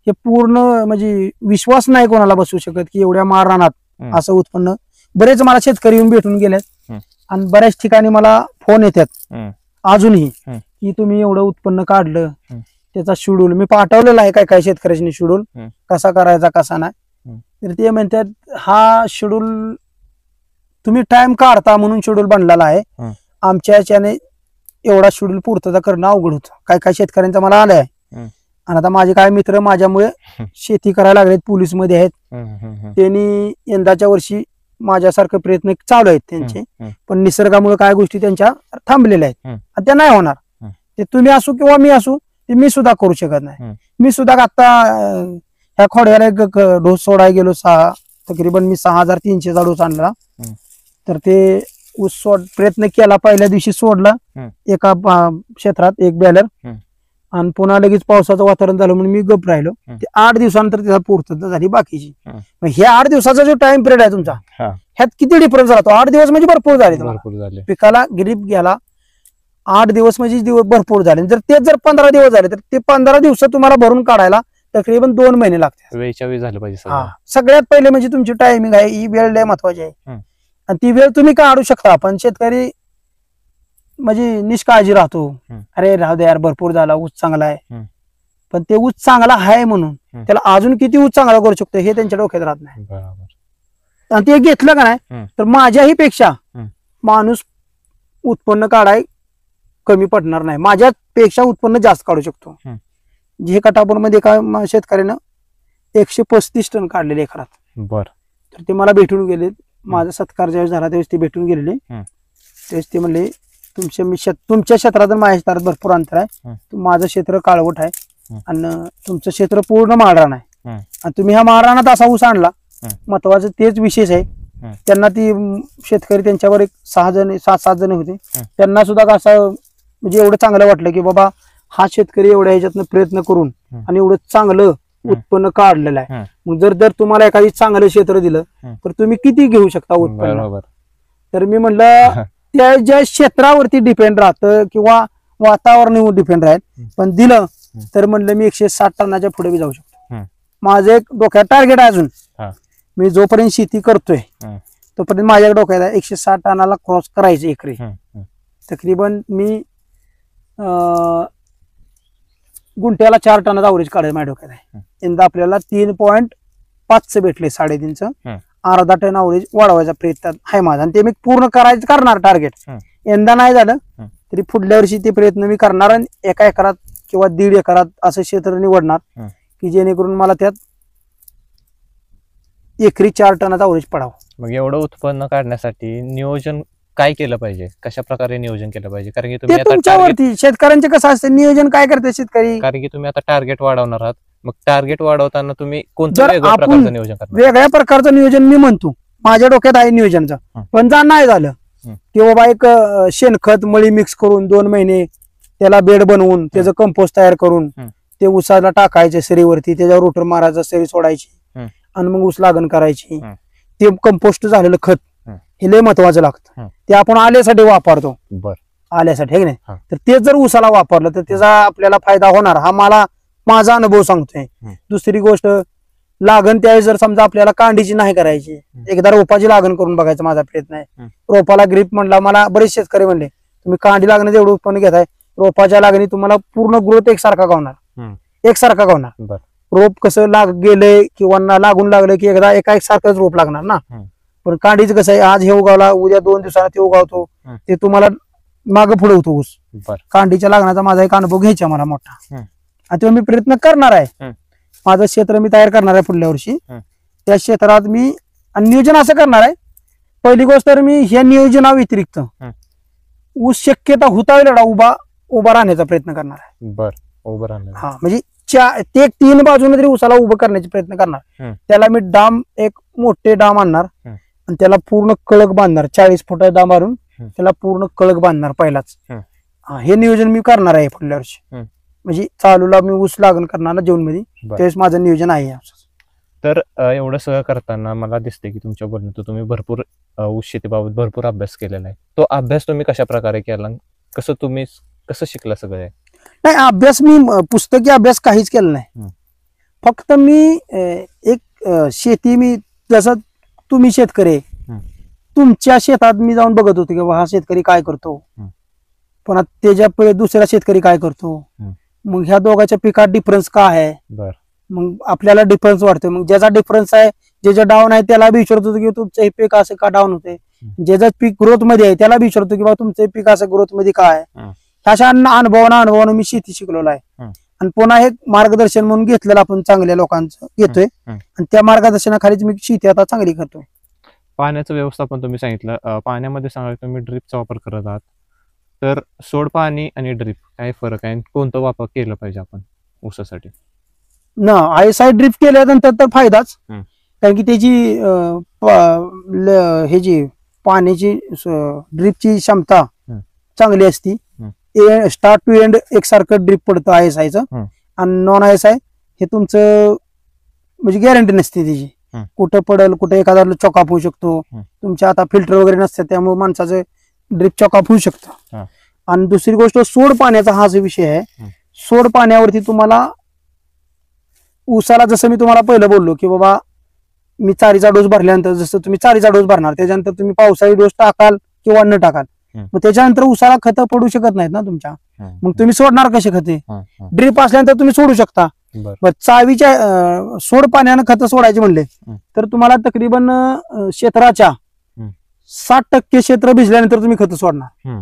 हे पूर्ण म्हणजे विश्वास नाही कोणाला बसू शकत की एवढ्या माररानात असं उत्पन्न. बरेच मला शेतकरी येऊन भेटून गेलेत आणि बऱ्याच ठिकाणी मला फोन येतात अजूनही की तुम्ही एवढं उत्पन्न काढलं, त्याचा शेड्यूल मी पाठवलेला आहे काय शेतकऱ्यांनी शेड्यूल कसा करायचा कसा नाही. तर ते म्हणतात हा शेड्यूल तुम्ही टाइम काढता म्हणून शेड्यूल बनलेला आहे, आमच्या याच्याने एवढा शेड्यूल पूर्तता करणं अवघड होतं. काय शेतकऱ्यांचं मला आलंय. आणि आता माझे काय मित्र माझ्यामुळे शेती करायला लागलेत, पोलीस मध्ये आहेत, त्यांनी यंदाच्या वर्षी माझ्यासारखे प्रयत्न चालू आहेत त्यांचे, पण निसर्गामुळे काय गोष्टी त्यांच्या थांबलेल्या आहेत आणि त्या नाही होणार. ते तुम्ही असू किंवा मी असू ते मी सुद्धा करू शकत नाही. मी सुद्धा आता ह्या खोड्याला एक डोस सोडायला गेलो, तकरीबन मी 6300चा डोस आणला. तर ते ऊस प्रयत्न केला, पहिल्या दिवशी सोडला एका क्षेत्रात 1 बॅलर, आणि पुन्हा लगेच पावसाचं वातावरण झालं म्हणून मी गप राहिलो. ते 8 दिवसानंतर त्याला पूर्तता झाली बाकीची. हे 8 दिवसाचा जो टाइम पिरियड आहे तुमचा, ह्यात किती डिफरन्स झाला? तो 8 दिवस म्हणजे भरपूर झाले. पिकाला ग्रीप गेला, 8 दिवस म्हणजे भरपूर झाले. जर 15 दिवस झाले तर ते 15 दिवस तुम्हाला भरून काढायला तकरीबन 2 महिने लागतात. 22 झालं पाहिजे. सगळ्यात पहिले म्हणजे तुमची टायमिंग आहे, ही वेळ लय महत्वाची आहे आणि ती वेळ तुम्ही काढू शकता. पण शेतकरी म्हणजे निष्काळजी राहतो, अरे राहू दे यार भरपूर झाला, ऊस चांगला आहे. पण ते ऊस चांगला आहे म्हणून त्याला अजून किती ऊस चांगला करू शकतो हे त्यांच्या डोक्यात राहत नाही. आणि ते घेतलं का नाही तर माझ्याही पेक्षा माणूस उत्पन्न काढाय कमी पडणार नाही, माझ्यापेक्षा उत्पन्न जास्त काढू शकतो. जे कटापूर मध्ये एका शेतकऱ्यानं 135 टन काढलेले एकरात. तर ते मला भेटून गेले, माझा सत्कार ज्यावेळेस झाला त्यावेळेस ते भेटून गेलेले. त्यावेळेस ते म्हणले तुमच्या क्षेत्रात माझ्या क्षेत्रात भरपूर अंतर आहे, माझं क्षेत्र काळवट आहे आणि तुमचं क्षेत्र पूर्ण माळरान आहे आणि तुम्ही ह्या माळरानात असा ऊस आणला. महत्वाचं तेच विशेष आहे. त्यांना ती शेतकरी त्यांच्यावर एक 7 जण होते, त्यांना सुद्धा असं म्हणजे एवढं चांगलं वाटलं की बाबा हा शेतकरी एवढ्या ह्याच्यातनं प्रयत्न करून आणि एवढं चांगलं उत्पन्न काढलेलं आहे. मग जर तुम्हाला एखादी चांगलं क्षेत्र दिलं तर तुम्ही किती घेऊ शकता उत्पन्न. तर मी म्हणलं त्या ज्या क्षेत्रावरती डिपेंड राहतं किंवा वातावरणावर डिपेंड राहत, पण दिलं तर म्हणलं मी 160 टनाच्या पुढे बी जाऊ शकतो. माझं एक डोक्यात टार्गेट आहे अजून, मी जोपर्यंत शेती करतोय तोपर्यंत माझ्या डोक्यात आहे 160 टनाला क्रॉस करायचं एकरी. तकरीबन मी गुंठ्याला 4 टनाचा अवरेज काढायचं माझ्या डोक्यात आहे. यंदा आपल्याला 3.5 भेटले, 3.5 अर्धा टन अवरेज वाढवायचा प्रयत्न आहे माझा आणि ते मी पूर्ण करणार टार्गेट. यंदा नाही झालं तरी पुढल्या वर्षी ते प्रयत्न मी करणार आणि 1 एकरात किंवा 1.5 एकरात असं क्षेत्र निवडणार की जेणेकरून मला त्यात एकरी 4 टनाचा अवरेज पडावं. मग एवढं उत्पन्न काढण्यासाठी नियोजन काय केलं पाहिजे, कशा प्रकारे नियोजन केलं पाहिजे? कारण की तुम्ही तुमच्यावरती शेतकऱ्यांचे कसं असतं नियोजन काय करते शेतकरी, कारण की तुम्ही आता टार्गेट वाढवणार आहात. मग टार्गेट वाढवताना तुम्ही कोणत्या वेगळ्या प्रकारचं नियोजन करणार? वेगळ्या प्रकारचं नियोजन मी म्हणतो माझ्या डोक्यात आहे नियोजनचं, पण जर नाही झालं की बाबा एक शेणखत मळी मिक्स करून 2 महिने त्याला बेड बनवून त्याचं कंपोस्ट तयार करून ते ऊसाला टाकायचे सरीवरती, त्याच्यावर रोटर मारायचं, सरी सोडायची आणि मग ऊस लागण करायची. ते कंपोस्ट झालेलं खत हे लय महत्वाचं लागतं. ते आपण आल्यासाठी वापरतो, आल्यासाठी आहे की नाही. तर ते जर ऊसाला वापरलं तर त्याचा आपल्याला फायदा होणार, हा माझा अनुभव सांगतोय. दुसरी गोष्ट, लागण त्यावेळेस जर समजा आपल्याला कांडीची नाही करायची, एकदा रोपाची लागण करून बघायचा माझा प्रयत्न आहे. रोपाला ग्रीप म्हणला, मला बरेच शेतकरी म्हणले तुम्ही कांडी लागण्याचं एवढं उत्पन्न घेताय, रोपाच्या लागणी तुम्हाला पूर्ण ग्रोथ एकसारखा गावणार. रोप कसं गेलंय किंवा लागून लागलं की एकदा एकसारखंच रोप लागणार ना. पण कांडीच कसं आहे, आज हे उगावला उद्या 2 दिवसांना ते उगावतो, ते तुम्हाला मागं पुढे होतो ऊस. कांडीच्या लागण्याचा माझा एक अनुभव घ्यायचा मला मोठा, आता मी प्रयत्न करणार आहे माझं क्षेत्र मी तयार करणार आहे पुढल्या वर्षी. त्या क्षेत्रात मी आणि नियोजन असं करणार आहे. पहिली गोष्ट तर मी ह्या नियोजना व्यतिरिक्त ऊस शक्यता होता वेळेला उभा राहण्याचा प्रयत्न करणार आहे. बर, उभं राहणार. हा म्हणजे ते 3 बाजूने तरी ऊसाला उभं करण्याचा प्रयत्न करणार. त्याला मी डाम एक मोठे डाम आणणार आणि त्याला पूर्ण कळक बांधणार. 40 फुटा डाम मारून त्याला पूर्ण कळक बांधणार पहिलाच. हे नियोजन मी करणार आहे पुढल्या वर्षी. म्हणजे चालूला मी ऊस लागण करणार ना जून मध्ये, तेच माझं नियोजन आहे. तर एवढं सगळं करताना मला दिसते की तुमच्या बोलण्यात तुम्ही भरपूर ऊस शेतीबाबत भरपूर अभ्यास केलेला आहे. तो अभ्यास तुम्ही कशा प्रकारे केला, कसं शिकला सगळं? नाही, अभ्यास मी पुस्तकी अभ्यास काहीच केला नाही. फक्त मी एक शेती मी जसं तुम्ही शेतकरी तुमच्या शेतात मी जाऊन बघत होतो की हा शेतकरी काय करतो, पण त्याच्या दुसरा शेतकरी काय करतो, मग ह्या दोघांच्या पिकात डिफरन्स काय आहे. मग आपल्याला डिफरन्स वाटतो. मग ज्याचा डिफरन्स आहे, ज्याचा डाऊन आहे त्याला बी विचारतो की तुमचं हे पीक असं का डाऊन होते. ज्याचं पीक ग्रोथ मध्ये आहे त्याला बी विचारतो की बाबा तुमचं पीक असं ग्रोथ मध्ये काय आहे. अशा अनुभवानं मी शेती शिकलेलो आहे. आणि पुन्हा हे मार्गदर्शन म्हणून घेतलेलं आपण चांगल्या लोकांचं घेतोय आणि त्या मार्गदर्शनाखालीच मी शेती आता चांगली करतोय. पाण्याचं व्यवस्थापन तुम्ही सांगितलं. पाण्यामध्ये सांगायचं तुम्ही ड्रिपचा वापर करत आहात, तर सोड पाणी आणि ड्रिप काय फरक आहे, कोणतं वापर केलं पाहिजे आपण ऊसासाठी? ना आयसाय ड्रिप केल्यानंतर तर फायदाच, कारण की त्याची हे जी पाण्याची ड्रिपची क्षमता चांगली असती. स्टार्ट टू एंड एकसारखं ड्रिप पडतं आयएसआयचं. आणि नॉन आयएसआय हे तुमचं म्हणजे गॅरंटी नसते त्याची, कुठं पडेल, कुठं एखादा चॉकअप होऊ शकतो. तुमच्या आता फिल्टर वगैरे नसतात त्यामुळे माणसाचं ड्रिप चॉकअप होऊ शकतं. आणि दुसरी गोष्ट सोड पाण्याचा हा जो विषय आहे, सोड पाण्यावरती तुम्हाला ऊसाला जसं मी तुम्हाला पहिलं बोललो की बाबा मी चारीचा डोस भरल्यानंतर जसं तुम्ही चारीचा डोस भरणार त्याच्यानंतर तुम्ही पावसाळी डोस टाकाल किंवा न टाकाल, मग त्याच्यानंतर ऊसाला खतं पडू शकत नाहीत ना तुमच्या. मग तुम्ही सोडणार कसे खते? ड्रिप असल्यानंतर तुम्ही सोडू शकता. चावीच्या सोड पाण्यानं खतं सोडायचे म्हणले तर तुम्हाला तकरीबन क्षेत्राच्या 60% क्षेत्र भिजल्यानंतर तुम्ही खतं सोडणार.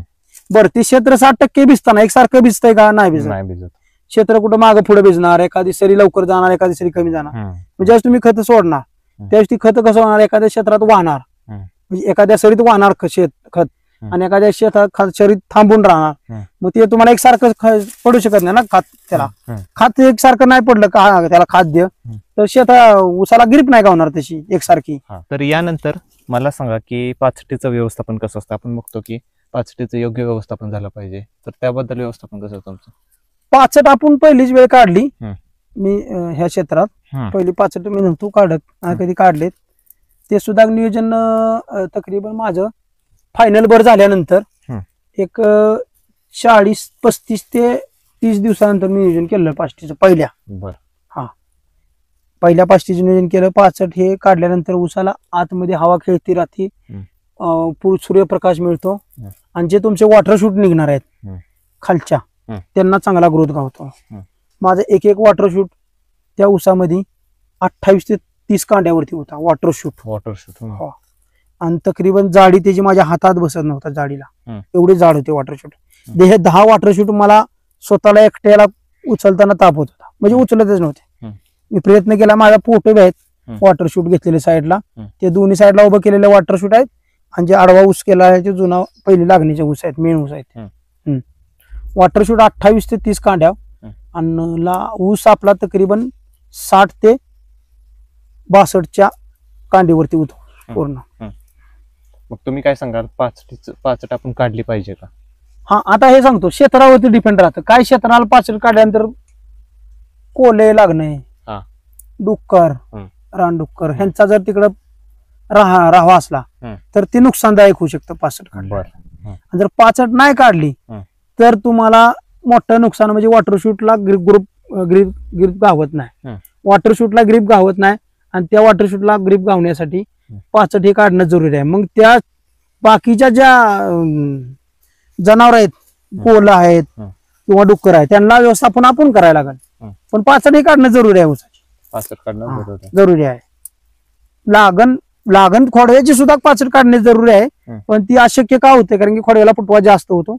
बरं, ते क्षेत्र 60% भिजताना एकसारखं भिजतंय का? नाही भिजत. क्षेत्र कुठं मागं पुढे भिजणार, एखादी सरी लवकर जाणार, एखादी सरी कमी जाणार. म्हणजे ज्यावेळेस तुम्ही खतं सोडणार त्यावेळेस ती खतं कसं होणार, एखाद्या क्षेत्रात वाहणार, म्हणजे एखाद्या सरीत वाहणार खत आणि एखाद्या क्षेत्रात सरीत थांबून राहणार. मग ते तुम्हाला एकसारखं पडू शकत नाही ना खात. त्याला खात एकसारखं नाही पडलं का त्याला खाद्य, तर ऊसाला ग्रीप नाही गावणार तशी एकसारखी. तर यानंतर मला सांगा की पाचटीचं व्यवस्थापन कसं असतं? आपण बघतो की पाचटीचं योग्य व्यवस्थापन झालं पाहिजे, तर त्याबद्दल व्यवस्थापन कसं तुमचं? पाचट आपण पहिलीच वेळ काढली मी ह्या क्षेत्रात. पहिली पाचट मी नव्हतो काढत, कधी काढलेत ते सुद्धा नियोजन तकरीबन माझं फायनल बर झाल्यानंतर एक 40-35 ते 30 दिवसानंतर मी नियोजन केलं पाचटीचं पहिल्या. पहिल्या पाचटीचं नियोजन केलं. पाचट हे काढल्यानंतर ऊसाला आतमध्ये हवा खेळती राहते, सूर्यप्रकाश मिळतो आणि जे तुमचे वॉटर शूट निघणार आहेत खालच्या त्यांना चांगला ग्रोथ गावतो. माझं एक वॉटर शूट त्या ऊसामध्ये 28 ते 30 कांड्यावरती होता वॉटर शूट. आणि तकरीबन जाडी त्याची माझ्या हातात बसत नव्हता जाडीला, एवढे जाड होते वॉटर शूट. 10 वॉटर शूट मला स्वतःला एकट्याला उचलताना ताप होत होता, म्हणजे उचलतच नव्हते. मी प्रयत्न केला, माझा फोटो आहेत वॉटर शूट घेतलेले साईडला, ते दोन्ही साईडला उभं केलेले वॉटर शूट आहेत आणि जे आडवा ऊस केला आहे ते जुना पहिली लागणीचे ऊस आहेत, मेन ऊस आहेत. वॉटर शूट 28 ते 30 कांड्या आणि ऊस आपला तकरीबन 60 ते 62च्या कांडीवरती होतो पूर्ण. मग तुम्ही काय सांगाल, पाचट आपण काढली पाहिजे का? हा, आता हे सांगतो, क्षेत्रावरती डिपेंड राहतं. काय क्षेत्राला पाचट काढल्यानंतर कोले लागणे, डुक्कर, रानडुक्कर ह्यांचा जर तिकडं राहावा असला तर ते नुकसानदायक होऊ शकतं पाचट काढलं. जर पाचट नाही काढली तर तुम्हाला मोठं नुकसान, म्हणजे वॉटर शूटला ग्रीप गावत नाही. वॉटर शूटला ग्रीप गावत नाही आणि त्या वॉटर शूटला ग्रीप गावण्यासाठी पाचट हे काढणं जरुरी आहे. मग त्या बाकीच्या ज्या जनावर आहेत, कोल आहेत किंवा डुक्कर आहेत, त्यांना व्यवस्थापन आपण करायला लागेल, पण पाचट हे काढणं जरुरी आहे. ऊसाची पाचट काढणं जरुरी आहे. लागण खोडव्याची सुद्धा पाचट काढणे जरुरी आहे, पण ती अशक्य का होते, कारण की खोडव्याला फुटवा जास्त होतो,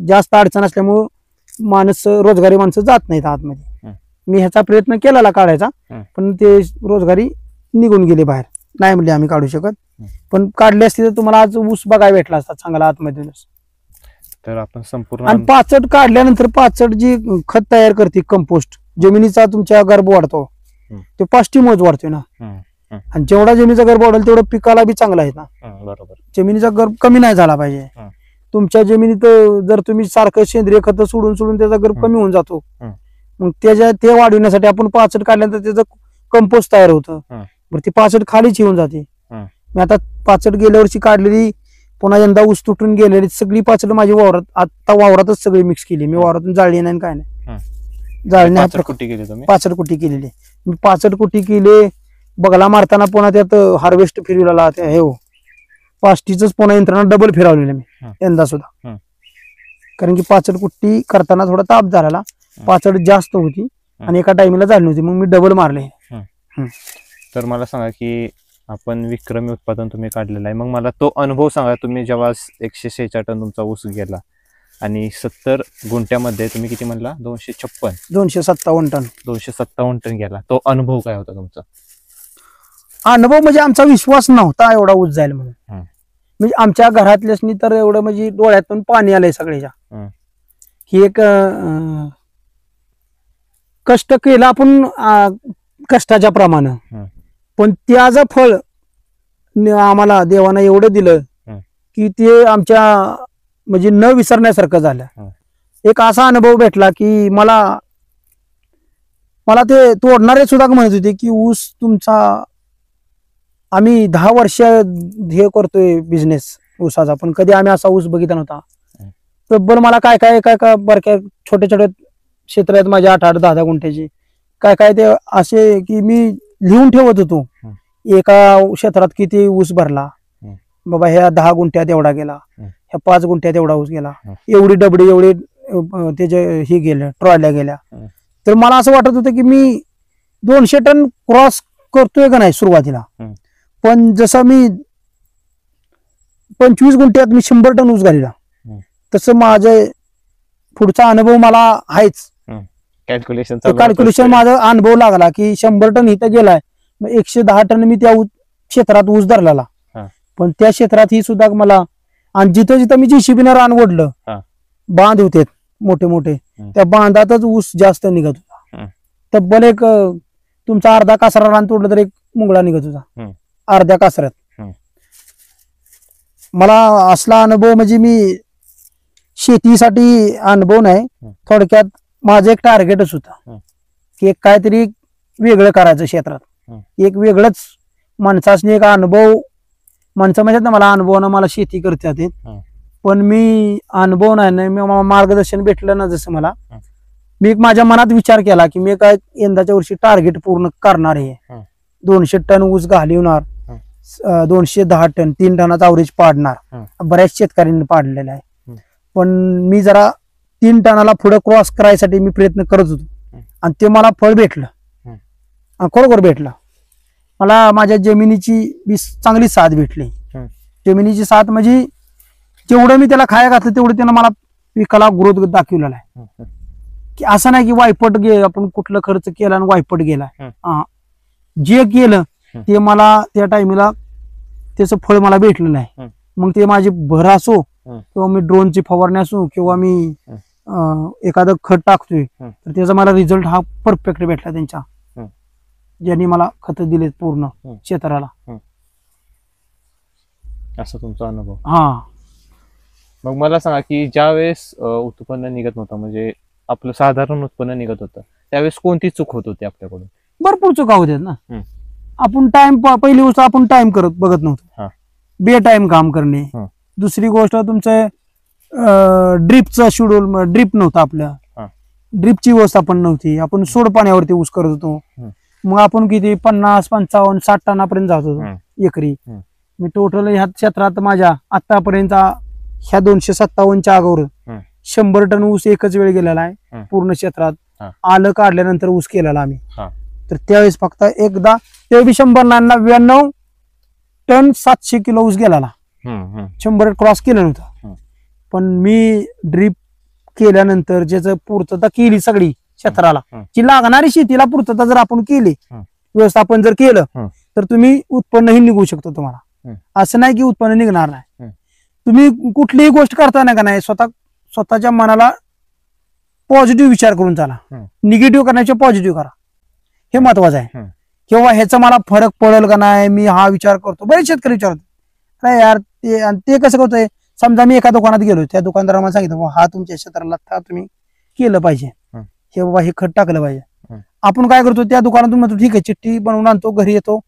जास्त अडचण असल्यामुळे रोजगारी माणसं जात नाहीत आतमध्ये. मी ह्याचा प्रयत्न केलेला काढायचा, हं. पण ते रोजगारी निघून गेले बाहेर, नाही म्हणले आम्ही काढू शकत. पण काढले असते तर तुम्हाला आज ऊस बघायला भेटला असता चांगला आतमधूनच. तर आपण संपूर्ण आणि पाचट काढल्यानंतर पाचट जी खत तयार करते कंपोस्ट, जमिनीचा तुमच्या गर्भ वाढतो, तो पाष्टिमोज वाढतोय ना. आणि जेवढा जमिनीचा गर्भ वाढेल तेवढं पिकाला बी चांगला आहे ना. बरोबर. जमिनीचा गर्भ कमी नाही झाला पाहिजे. तुमच्या जमिनीत जर तुम्ही सारखं सेंद्रिय खत सोडून सोडून त्याचा गर्भ कमी होऊन जातो, मग ते वाढविण्यासाठी आपण पाचट काढल्यानंतर त्याचं कंपोस्ट तयार होतं, बरं ती पाचट खालीच येऊन जाते. मी आता पाचट गेल्या वर्षी काढलेली, पुन्हा यंदा ऊस तुटून गेलेली सगळी पाचट माझी वावरात, आता वावरातच सगळी मिक्स केली. मी वावरातून जाळली नाही काय नाही, जाळली नाही, कुठे केली तुम्ही? पाचट कुटी केलेली. मी पाचट कुटी केली, बगला मारताना पुन्हा त्यात हार्वेस्ट फिरवलेला, हे हो पाष्टीच पुन्हा यंत्रणा डबल फिरवलेलं मी यंदा सुद्धा. कारण की पाचट कुट्टी करताना थोडा ताप झाला, पाचट जास्त होती आणि एका टाइमला झाली नव्हती, मग मी डबल मारले. तर मला सांगा की आपण विक्रमी उत्पादन तुम्ही काढलेलं आहे, मग मला तो अनुभव सांगा. तुम्ही जेव्हा 146 टन तुमचा ऊस गेला आणि 70 गुंठ्यामध्ये तुम्ही किती म्हणला? 257 टन 257 टन गेला, तो अनुभव काय होता तुमचा? अनुभव म्हणजे आमचा विश्वास नव्हता एवढा ऊस जाईल म्हणून. म्हणजे आमच्या घरातल्यासनी तर एवढं म्हणजे डोळ्यातून पाणी आलंय सगळ्याच्या. ही एक कष्ट केलं आपण कष्टाच्या प्रमाणे, पण त्याचं फळ आम्हाला देवानं एवढं दिलं की ते आमच्या म्हणजे न विसरण्यासारखं झालं. एक असा अनुभव भेटला की मला ते तोडणारे सुद्धा म्हणत होते की ऊस तुमचा, आम्ही 10 वर्ष हे करतोय बिझनेस ऊसाचा, पण कधी आम्ही असा ऊस बघितला नव्हता. तब्बल मला काय बरक्या छोट्या छोट्या क्षेत्र आहेत माझ्या 8-8, 10-10 गुंठ्याची, काय ते असे की मी लिहून ठेवत होतो. एका क्षेत्रात किती ऊस भरला बाबा, ह्या 10 गुंठ्यात एवढा गेला, ह्या 5 गुंठ्यात एवढा ऊस गेला, एवढी डबडी, एवढे त्याचे हे गेले, ट्रॉल्या गेल्या. तर मला असं वाटत होतं की मी 200 टन क्रॉस करतोय का नाही सुरुवातीला, पण जसं मी 25 गुंठ्यात मी 100 टन ऊस घालीला, तसं माझं पुढचा अनुभव मला आहेच. कॅल्क्युलेशन माझा अनुभव लागला की 100 टन इथं गेलाय, 110 टन मी त्या क्षेत्रात ऊस धरलेला. पण त्या क्षेत्रात ही सुद्धा मला, आणि जिथं जिथं मी JCB रान ओढलं, बांध होते मोठे मोठे, त्या बांधातच ऊस जास्त निघत होता. तब्बल एक तुमचा अर्धा कासरा रान तोडलं तर एक मुंगळा निघत होता अर्ध्या कासऱ्यात. मला असला अनुभव म्हणजे मी शेतीसाठी अनुभव नाही, थोडक्यात माझं एक टार्गेटच होतं की एक काहीतरी वेगळं करायचं क्षेत्रात, एक वेगळंच माणसाने एक अनुभव. माणसं म्हणतात ना मला अनुभवानं मला शेती करतात, पण मी अनुभव नाही, मी मार्गदर्शन भेटलं ना जसं मला, मी एक माझ्या मनात विचार केला की मी काय यंदाच्या वर्षी टार्गेट पूर्ण करणार आहे. 200 टन ऊस घालवणार, 210 टन 3 टनाचा अवरेज पाडणार, बऱ्याच शेतकऱ्यांनी पाडलेला आहे. पण मी जरा 3 टनाला पुढे क्रॉस करायसाठी मी प्रयत्न करत होतो, आणि ते मला फळ भेटलं, खरोखर भेटलं. मला माझ्या जमिनीची चांगली साथ भेटली. जमिनीची साथ म्हणजे जेवढं मी त्याला खाया घातलं तेवढं त्यानं मला पिकाला ग्रोथ दाखवलेला आहे. की असं नाही की वायपट आपण कुठलं खर्च केला आणि वायपट गेला, जे केलं ते मला त्या टाइमला त्याचं फळ मला भेटलेलं आहे. मग ते माझी भर असो किंवा मी ड्रोनची फवारणी असो किंवा मी एखादं खत टाकतोय, तर त्याचा मला रिझल्ट हा परफेक्ट भेटला त्यांच्या, ज्यांनी मला खत दिलेत पूर्ण क्षेत्राला. असा तुमचा अनुभव. हा, मग मला सांगा की ज्या वेळेस उत्पन्न निघत नव्हतं, म्हणजे आपलं साधारण उत्पन्न निघत होतं, त्यावेळेस कोणती चूक होत होती आपल्याकडून? भरपूर चुका होत्या ना. आपण टाइम, पहिली गोष्ट आपण टाइम बघत नव्हतो, बे टाइम काम करणे. दुसरी गोष्ट तुमचं ड्रिपचं शेड्यूल, ड्रिप नव्हतं आपल्या, ड्रिपची व्यवस्थापन नव्हती. आपण सोड पाण्यावरती ऊस करत होतो. मग आपण किती 50, 55, 60 टनापर्यंत जात होतो एकरी. मी टोटल ह्या क्षेत्रात माझ्या आतापर्यंत ह्या 257च्या आगावर 100 टन ऊस एकच वेळ गेलेला आहे पूर्ण क्षेत्रात. आलं काढल्यानंतर ऊस केलेला आम्ही. तर त्यावेळेस फक्त एकदा ते बी 100 टन 700 किलो ऊस गेलेला, 100 क्रॉस केलं नव्हतं. पण मी ड्रीप केल्यानंतर ज्याचं पूर्तता केली सगळी, क्षेत्राला जी लागणारी शेतीला पूर्तता जर आपण केली, व्यवस्थापन जर केलं तर तुम्ही उत्पन्नही निघू शकतो तुम्हाला. असं नाही की उत्पन्न निघणार नाही. तुम्ही कुठलीही गोष्ट करताना का नाही स्वतःच्या मनाला पॉझिटिव्ह विचार करून चाला. निगेटिव्ह करण्याचे पॉझिटिव्ह करा, हे महत्वाचं आहे. किंवा ह्याचा मला फरक पडेल का नाही, मी हा विचार करतो. बरेच शेतकरी विचारतो काय यार ते कसं करतोय. समजा मी एका दुकानात गेलो, त्या दुकानदाराला मला सांगितलं हा तुमच्या क्षेत्राला तुम्ही केलं पाहिजे, हे बाबा हे खत टाकलं पाहिजे. आपण काय करतो, त्या दुकानातून म्हणतो ठीक आहे, चिठ्ठी बनवून आणतो, घरी येतो,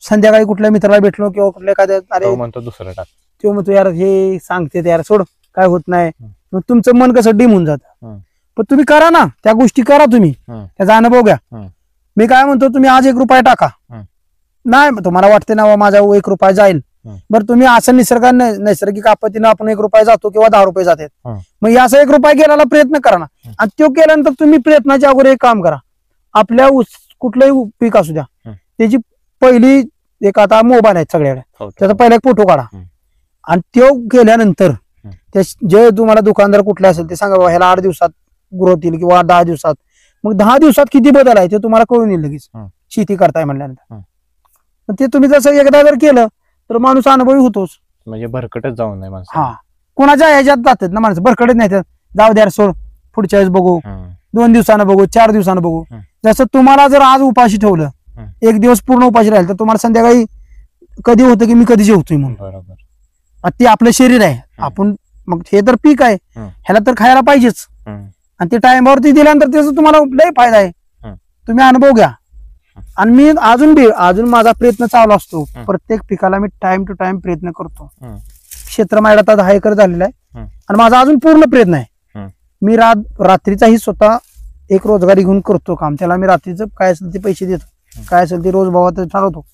संध्याकाळी कुठल्या मित्राला भेटलो किंवा कुठल्या एखाद्या अरे म्हणतो दुसरं टाक, तो म्हणतो यार हे सांगते यार सोड काय होत नाही. मग तुमचं मन कसं डिम होऊन जातं. पण तुम्ही करा ना, त्या गोष्टी करा, तुम्ही त्याचा अनुभव घ्या. मी काय म्हणतो, तुम्ही आज 1 रुपया टाका, नाही तुम्हाला वाटते ना माझा 1 रुपया जाईल, बरं तुम्ही असं नैसर्गिक आपत्तीनं आपण 1 रुपया जातो किंवा 10 रुपये जातात, मग असं 1 रुपया गेल्याला प्रयत्न करा ना. आणि तो केल्यानंतर तुम्ही प्रयत्नाच्या अगोदर एक काम करा, आपल्या कुठलंही पीक असू द्या, त्याची पहिली एक आता मोबाईल आहेत सगळ्याकडे, त्याचा पहिला एक फोटो काढा. आणि तो केल्यानंतर जे तुम्हाला दुकानदार कुठले असेल ते सांगा, ह्याला 8 दिवसात ग्रोथ येईल किंवा 10 दिवसात. मग 10 दिवसात किती बदल आहे ते तुम्हाला कळून येईल लगेच, शेती करताय म्हणल्यानंतर. ते तुम्ही जसं एकदा जर केलं तर माणूस अनुभवी होतोच. म्हणजे भरकटच जाऊ नये माणसं. हा, कोणाच्या ह्याच्यात जातात ना माणसं, भरकटच नाही, जाऊ द्या सोड, पुढच्या वेळेस बघू, 2 दिवसानं बघू, 4 दिवसानं बघू. जसं तुम्हाला जर आज उपाशी ठेवलं, 1 दिवस पूर्ण उपाशी राहील, तर तुम्हाला संध्याकाळी कधी होतं की मी कधी जेवतोय म्हणून. बरोबर, ते आपलं शरीर आहे. आपण मग हे तर पीक आहे, ह्याला तर खायला पाहिजेच. आणि ते टाइमवरती दिल्यानंतर त्याचा तुम्हाला लय फायदा आहे. तुम्ही अनुभव घ्या. आणि मी अजून माझा प्रयत्न चालू असतो. प्रत्येक पिकाला मी टाइम टू टाइम प्रयत्न करतो. क्षेत्र माझ्या 10 एकर झालेलं आहे आणि माझा अजून पूर्ण प्रयत्न आहे. मी रात्रीचाही स्वतः एक रोजगारी घेऊन करतो काम. त्याला मी रात्रीचं काय असेल ते पैसे देतो, काय असेल ते रोज भावात ठरवतो.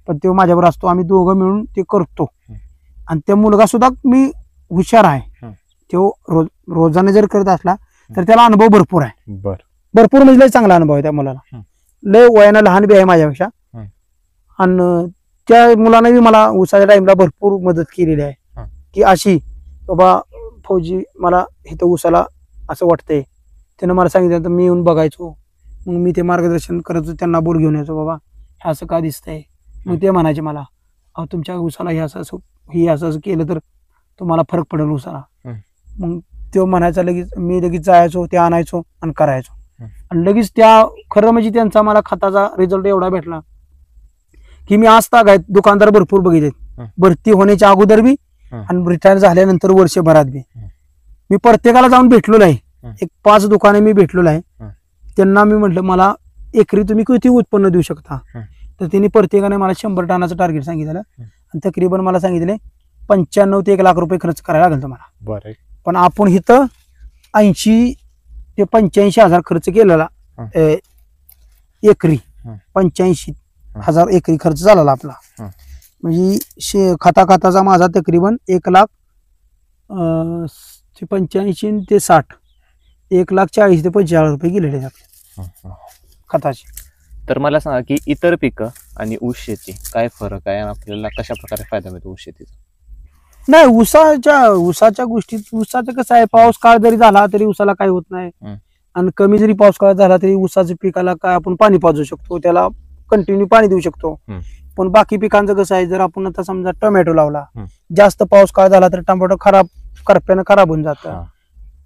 पण तो माझ्यावर असतो, आम्ही दोघं मिळून ते करतो. आणि त्या मुलगा सुद्धा मी हुशार आहे. तो रोजाने जर करत असला तर त्याला अनुभव भरपूर आहे. भरपूर म्हणजे लय चांगला अनुभव आहे त्या मुलाला. लय वयानं लहान बी आहे माझ्यापेक्षा. आणि त्या मुलाने बी मला उसाच्या टाइमला भरपूर मदत केलेली आहे. की अशी बाबा फौजी मला इथं उसाला असं वाटतंय, त्यानं मला सांगितलं तर मी येऊन बघायचो. मग मी ते मार्गदर्शन करायचो, त्यांना बोल घेऊन यायचो, बाबा हे असं का दिसतंय. मग ते म्हणायचे मला, अहो तुमच्या उसाला हे असं केलं तर तुम्हाला फरक पडेल उसाला. मग तो म्हणायचा, मी लगेच जायचो, ते आणायचो आणि करायचो. आणि लगेच त्या खरं म्हणजे त्यांचा मला खताचा रिझल्ट एवढा भेटला की मी आज तागायत दुकानदार भरपूर बघितले, भरती होण्याच्या अगोदर बी आणि रिटायर झाल्यानंतर वर्षभरात बी. मी प्रत्येकाला जाऊन भेटलेलो आहे. एक 5 दुकाने मी भेटलेलो आहे. त्यांना मी म्हटलं मला एकरी तुम्ही किती उत्पन्न देऊ शकता. तर त्यांनी प्रत्येकाने मला 100 टनाचं टार्गेट सांगितलं. आणि तकरीबन मला सांगितले 95 ते 1 लाख रुपये खर्च करायला लागेल तुम्हाला. पण आपण इथं 80 ते 85 हजार खर्च केलेला एकरी. 85,000 एकरी खर्च झाला आपला. म्हणजे खताचा माझा तकरीबन 1 लाख 85 ते 60 1,40,000 ते 45,000 रुपये गेलेले खताचे. तर मला सांगा की इतर पिकं आणि ऊस शेती काय फरक आहे, आपल्याला कशा प्रकारे फायदा मिळतो ऊस शेतीचा? नाही, ऊसाच्या गोष्टीत ऊसाचं कसं आहे, पाऊस काळ जरी झाला तरी ऊसाला काही होत नाही. आणि कमी जरी पाऊस काळ झाला तरी ऊसाच्या पिकाला काय आपण पाणी पाजू शकतो, त्याला कंटिन्यू पाणी देऊ शकतो. पण बाकी पिकांचं कसं आहे, जर आपण आता समजा टोमॅटो लावला, जास्त पाऊस काळ झाला तर टोमॅटो करप्यानं खराब होऊन जातं,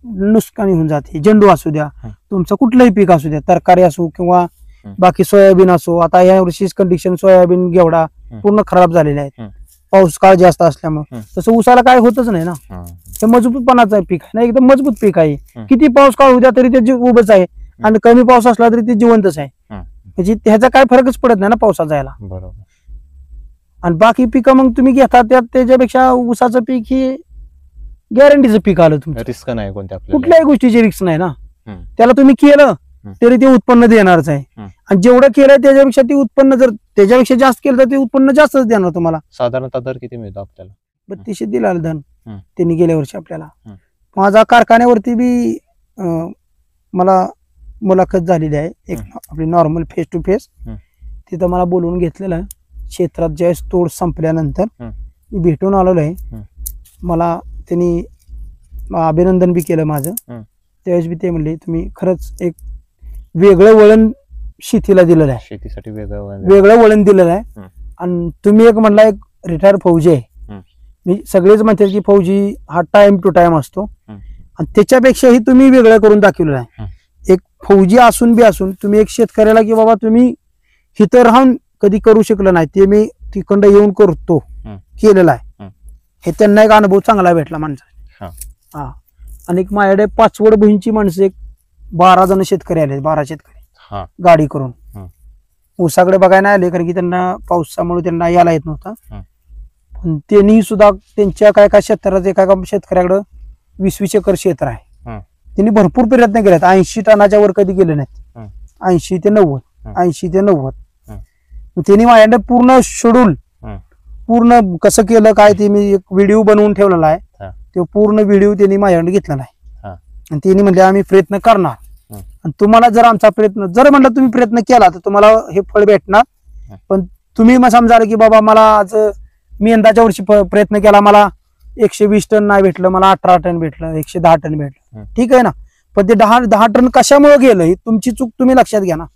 नुकसानी होऊन जाते. झेंडू असू द्या, तुमचं कुठलंही पीक असू द्या, तरकारी असो किंवा बाकी सोयाबीन असो. आता या वर्षी कंडिशन सोयाबीन घेवडा पूर्ण खराब झालेले आहेत पाऊस काळ जास्त असल्यामुळे. तसं ऊसाला काय होतच नाही ना. ते मजबूतपणाचं पीक आहे ना, एकदम मजबूत पीक आहे. किती पाऊस काळ होऊ द्या तरी ते उभंच आहे आणि कमी पाऊस असला तरी ते जिवंतच आहे. म्हणजे ह्याचा काय फरकच पडत नाही ना पावसाचा यायला. बरोबर. आणि बाकी पिकं मग तुम्ही घेता त्याच्यापेक्षा ऊसाचं पीक ही गॅरंटीचं पीक आलं. तुमचं रिस्क नाही कोणत्या, कुठल्याही गोष्टीची रिस्क नाही ना. त्याला तुम्ही केलं तरी ते उत्पन्न देणारच आहे. आणि जेवढं केलं त्याच्यापेक्षा ते उत्पन्न, जर त्याच्यापेक्षा जास्त केलं तर ते उत्पन्न जास्तच देणार तुम्हाला. साधारणतः दर किती मिळतो आपल्याला? 3200 दिला धन त्यांनी गेल्या वर्षी आपल्याला. माझा कारखान्यावरती बी मला मुलाखत झालेली आहे, एक आपली नॉर्मल फेस टू फेस. तिथं मला बोलवून घेतलेलं आहे. क्षेत्रात ज्यावेळेस तोड संपल्यानंतर मी भेटून आलेलो आहे. मला त्यांनी अभिनंदन बी केलं माझं. त्यावेळेस बी ते म्हणले तुम्ही खरंच एक वेगळं वळण शेतीला दिलेलं आहे, शेतीसाठी वेगळं वेगळं वळण दिलेलं आहे. हम्म. आणि तुम्ही एक म्हणला एक रिटायर फौजी आहे. हम्म. मी सगळेच म्हणतात की फौजी हा टाइम टू टाइम असतो, हम्म. आणि त्याच्यापेक्षाही तुम्ही वेगळं करून दाखवलेलं आहे. हम्म. एक फौजी असून तुम्ही एक शेतकऱ्याला की बाबा तुम्ही इथं राहून कधी करू शकलं नाही ते मी तिकडं येऊन करतो केलेलं आहे. हे त्यांना एक अनुभव चांगला भेटला माणसाला. हा. आणि एक माझ्याकडे 5 बहिणीची माणसं एक 12 जण शेतकरी आले, 12 शेतकरी गाडी करून ऊसाकडे बघायला आले, कारण की त्यांना पावसामुळे त्यांना यायला येत नव्हता. पण त्यांनी सुद्धा त्यांच्या काय क्षेत्रात एका शेतकऱ्याकडे 20-20 एकर क्षेत्र आहे. त्यांनी भरपूर प्रयत्न केलेत, 80 टनाच्या वर कधी गेले नाहीत. 80 ते 90 त्यांनी माझ्याकडे पूर्ण शेड्यूल पूर्ण कसं केलं काय ते मी एक व्हिडिओ बनवून ठेवलेला आहे. तो पूर्ण व्हिडिओ त्यांनी माझ्याकडे घेतलेला आहे. आणि त्यांनी म्हणले आम्ही प्रयत्न करणार, आणि तुम्हाला जर आमचा प्रयत्न जर म्हणलं तुम्ही प्रयत्न केला तर तुम्हाला हे फळ भेटणार. पण तुम्ही मग समजा की बाबा मला आज मी यंदाच्या वर्षी प्रयत्न केला, मला 120 टन नाही भेटलं, मला 18 टन भेटलं, 110 टन भेटलं, ठीक आहे ना. पण ते 10 टन कशामुळे गेलं ही तुमची चूक तुम्ही लक्षात घ्या ना.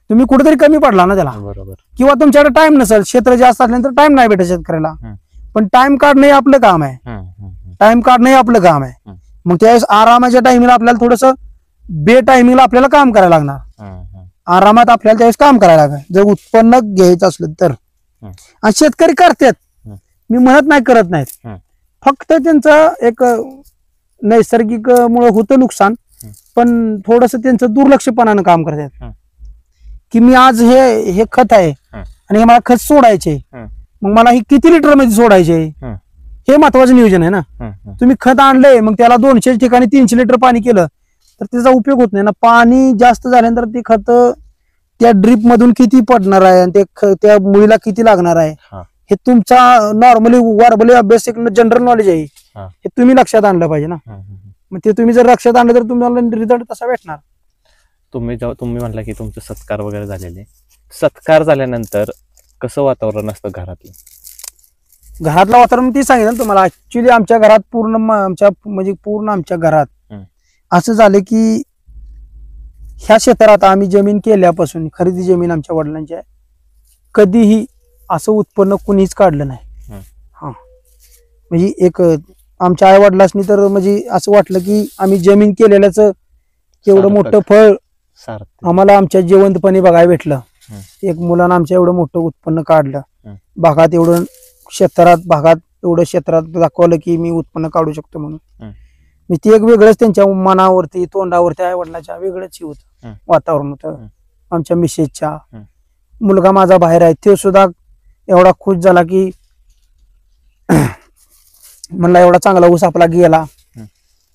तुम्ही कुठेतरी कमी पडला ना त्याला, बरोबर. किंवा तुमच्याकडे टाइम नसेल, क्षेत्र जास्त असल्यानंतर टाइम नाही भेटत शेतकऱ्याला. पण टाइम काढणं हे आपलं काम आहे, टाइम काढणं हे आपलं काम आहे. मग त्यावेळेस आरामाच्या टायमिंगला आपल्याला थोडस बे टायमिंगला आपल्याला काम करायला लागणार. आरामात आपल्याला त्यावेळेस काम करायला लागणार जर उत्पन्न घ्यायचं असलं तर. आणि शेतकरी करतात, मी म्हणत नाही करत नाहीत, फक्त त्यांचं एक नैसर्गिक मुळे होतं नुकसान, पण थोडस त्यांचं दुर्लक्षपणानं काम करतात. की मी आज हे खत आहे आणि हे मला खत सोडायचे, मग मला हे किती लिटर मध्ये सोडायचे हे महत्वाचं नियोजन आहे ना. तुम्ही खत आणलंय, मग त्याला 200 ठिकाणी 300 लिटर पाणी केलं तर त्याचा उपयोग होत नाही ना. पाणी जास्त झाल्यानंतर ते खत त्या ड्रीप मधून किती पडणार आहे आणि त्या मुळीला किती लागणार आहे हे तुमचा नॉर्मली वर्बली अभ्यास एक जनरल नॉलेज आहे, हे तुम्ही लक्षात आणलं पाहिजे ना. मग ते तुम्ही जर लक्षात आणलं तर तुम्हाला रिझल्ट तसा भेटणार. तुम्ही म्हणला की तुमचे सत्कार वगैरे झालेले, सत्कार झाल्यानंतर कसं वातावरण असतं घरातलं? घरातलं वातावरण ते सांगितलं तुम्हाला. ऍक्च्युली आमच्या घरात पूर्ण आमच्या घरात असं झालं की ह्या क्षेत्रात आम्ही जमीन केल्यापासून, खरेदी जमीन आमच्या वडिलांची आहे, कधीही असं उत्पन्न कुणीच काढलं नाही. हा म्हणजे एक आमच्या आई वडिलांनी तर म्हणजे असं वाटलं की आम्ही जमीन केलेल्याच एवढं मोठं फळ आम्हाला आमच्या जिवंतपणे बघायला भेटलं. एक मुलानं आमच्या एवढं मोठं उत्पन्न काढलं, भागात एवढं क्षेत्रात दाखवलं की मी उत्पन्न काढू शकतो म्हणून. मी ते एक वेगळंच त्यांच्या मनावरती तोंडावरती आई वडिलांच्या वेगळंच होतं वातावरण होतं. आमच्या मिसेसच्या मुलगा माझा बाहेर आहे, ते सुद्धा एवढा खुश झाला की म्हणला एवढा चांगला ऊस आपला गेला.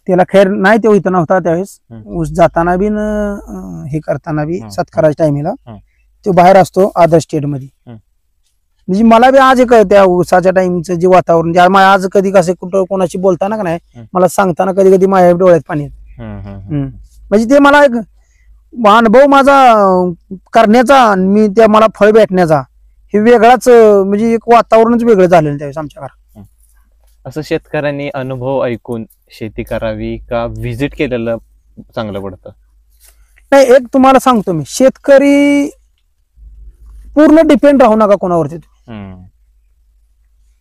त्याला खैर नाही तो इथं नव्हता त्यावेळेस, ऊस जाताना बी हे करताना बी सत्काराच्या टायमीला तो बाहेर असतो अदर स्टेट मध्ये. म्हणजे मला बी आज एक त्या ऊसाच्या टायमिंगचं जे वातावरण आज कधी कसे कुठं कोणाशी बोलताना का नाही मला सांगताना कधी कधी माझ्या डोळ्यात पाणी म्हणजे ते मला एक अनुभव माझा करण्याचा, मी त्या मला फळ भेटण्याचा हे वेगळाच म्हणजे एक वातावरणच वेगळं झालेलं त्यावेळेस आमच्या घरात. असं शेतकऱ्यांनी अनुभव ऐकून शेती करावी का व्हिजिट केलेलं चांगलं पडतं? नाही, एक तुम्हाला सांगतो मी, शेतकरी पूर्ण डिपेंड राहू नका कोणावरती.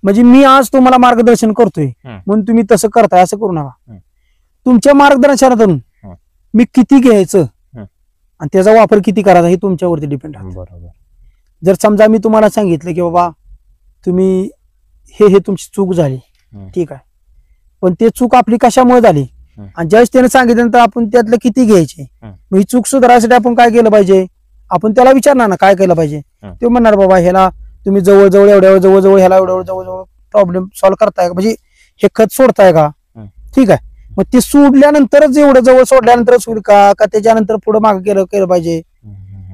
म्हणजे मी आज तुम्हाला मार्गदर्शन करतोय म्हणून तुम्ही तसं करताय असं करू नका. तुमच्या मार्गदर्शनातून मी किती घ्यायचं आणि त्याचा वापर किती करायचा हे तुमच्यावरती डिपेंड आहे. बरोबर. जर समजा मी तुम्हाला सांगितलं की बाबा तुम्ही हे तुमची चूक झाली, ठीक आहे, पण ते चूक आपली कशामुळे झाली आणि ज्यावेळेस त्याने सांगितल्यानंतर आपण त्यातलं किती घ्यायचे, मग ही चूक सुधारायसाठी आपण काय केलं पाहिजे, आपण त्याला विचारणार ना काय केलं पाहिजे. ते म्हणणार बाबा ह्याला तुम्ही जवळजवळ ह्याला जवळजवळ प्रॉब्लेम सॉल्व्ह करताय का, म्हणजे हे खत सोडताय का, ठीक आहे. मग ते सोडल्यानंतरच एवढं जवळ सोडल्यानंतर सोड का त्याच्यानंतर पुढे मागे केलं पाहिजे.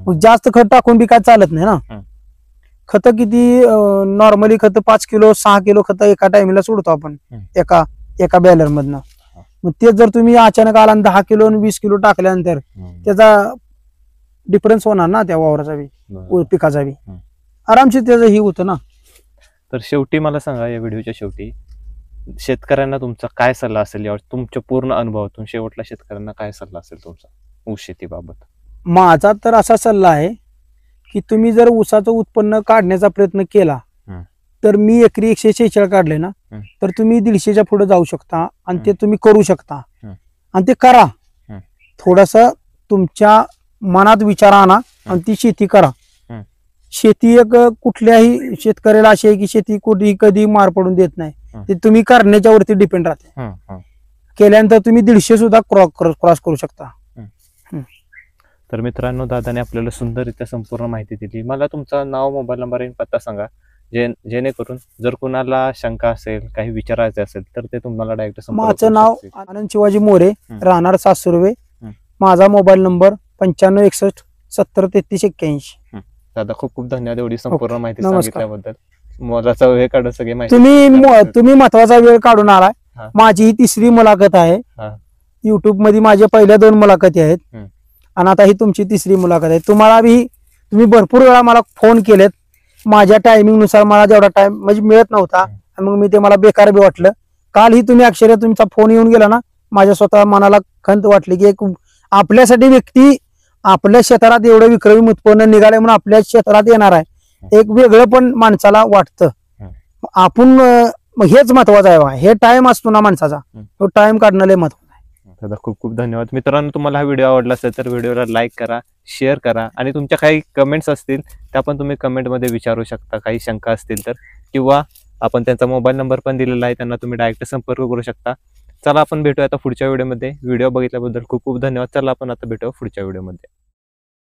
मग जास्त खत टाकून बी काय चालत नाही ना. खत किती नॉर्मली खत 5 किलो 6 किलो खत एका टायमिंगला सोडतो आपण एका बॅलर मधनं. मग ते जर तुम्ही अचानक आला 10 किलो आणि 20 किलो टाकल्यानंतर त्याचा डिफरन्स होणार ना त्या वावराचा बी पिकाचा बी आरामशीर त्याचं ही होतं ना. तर शेवटी मला सांगा, या व्हिडिओच्या शेवटी शेतकऱ्यांना तुमचा काय सल्ला असेल, यावर तुमच्या पूर्ण अनुभवातून शेवटला शेतकऱ्यांना काय सल्ला असेल तुमचा? ऊस शेतीबाबत? माझा तर असा सल्ला आहे की तुम्ही जर ऊसाचं उत्पन्न काढण्याचा प्रयत्न केला हं. तर मी एकरी 146 काढले ना हं. तर तुम्ही 150च्या पुढे जाऊ शकता आणि ते हं. तुम्ही करू शकता हं. आणि ते करा. हं. थोडस तुमच्या मनात विचार आणा आणि ती शेती करा. हं. शेती एक कुठल्याही शेतकऱ्याला अशी आहे की शेती कुठेही कधी मार पडून देत नाही. हं. ते तुम्ही करण्याच्या वरती डिपेंड राहते. केल्यानंतर तुम्ही 150 सुद्धा क्रॉस करू शकता. तर मित्रांनो, दादाने आपल्याला सुंदररित्या संपूर्ण माहिती दिली. मला तुमचं नाव, मोबाईल नंबर आणि पत्ता सांगा, जेणेकरून जर कुणाला शंका असेल, काही विचारायचे असेल तर ते तुम्हाला डायरेक्ट संपर्क माझं करू नाव शकतील. आनंद शिवाजी मोरे, हं. राहणार सासुर्वे. हं. माझा मोबाईल नंबर 9561 70 33 81. दादा, खूप खूप धन्यवाद एवढी संपूर्ण माहिती नमस्कार. सांगितल्याबद्दल. मोलाचा वेळ काढून सगळी माहिती तुम्ही महत्वाचा वेळ काढून आलाय. हा. माझी ही 3री मुलाखत आहे. हा. युट्यूब मध्ये माझ्या पहिल्या 2 मुलाखती आहेत हं. आणि आता ही तुमची 3री मुलाखत आहे. तुम्ही भरपूर वेळा मला फोन केलेत. माझ्या टायमिंग नुसार मला जेवढा टाइम म्हणजे मिळत नव्हता आणि मग मी ते मला बेकार बी वाटलं. काल ही तुम्ही अक्षरशः तुमचा फोन येऊन गेला ना, माझ्या स्वतः मनाला खंत वाटली की एक आपल्यासाठी व्यक्ती आपल्या क्षेत्रात एवढं विक्रमी उत्पन्न निघाले म्हणून आपल्या क्षेत्रात येणार आहे. एक वेगळं पण माणसाला वाटतं. आपण हेच महत्वाचं आहे बघा. हे टाइम असतो ना माणसाचा, तो टाइम काढणं लय महत्वाचं आहे. दादा, खूप खूप धन्यवाद. मित्रांनो, तुम्हाला हा व्हिडिओ आवडला असेल तर व्हिडिओला लाईक करा, शेअर करा आणि तुमच्या काही कमेंट्स असतील त्या पण तुम्ही कमेंटमध्ये विचारू शकता. काही शंका असतील तर, किंवा आपण त्यांचा मोबाईल नंबर पण दिलेला आहे, त्यांना तुम्ही डायरेक्ट संपर्क करू शकता. चला, आपण भेटूया आता पुढच्या व्हिडिओमध्ये. व्हिडिओ बघितल्याबद्दल खूप खूप धन्यवाद. चला, आपण आता भेटूया पुढच्या व्हिडिओमध्ये.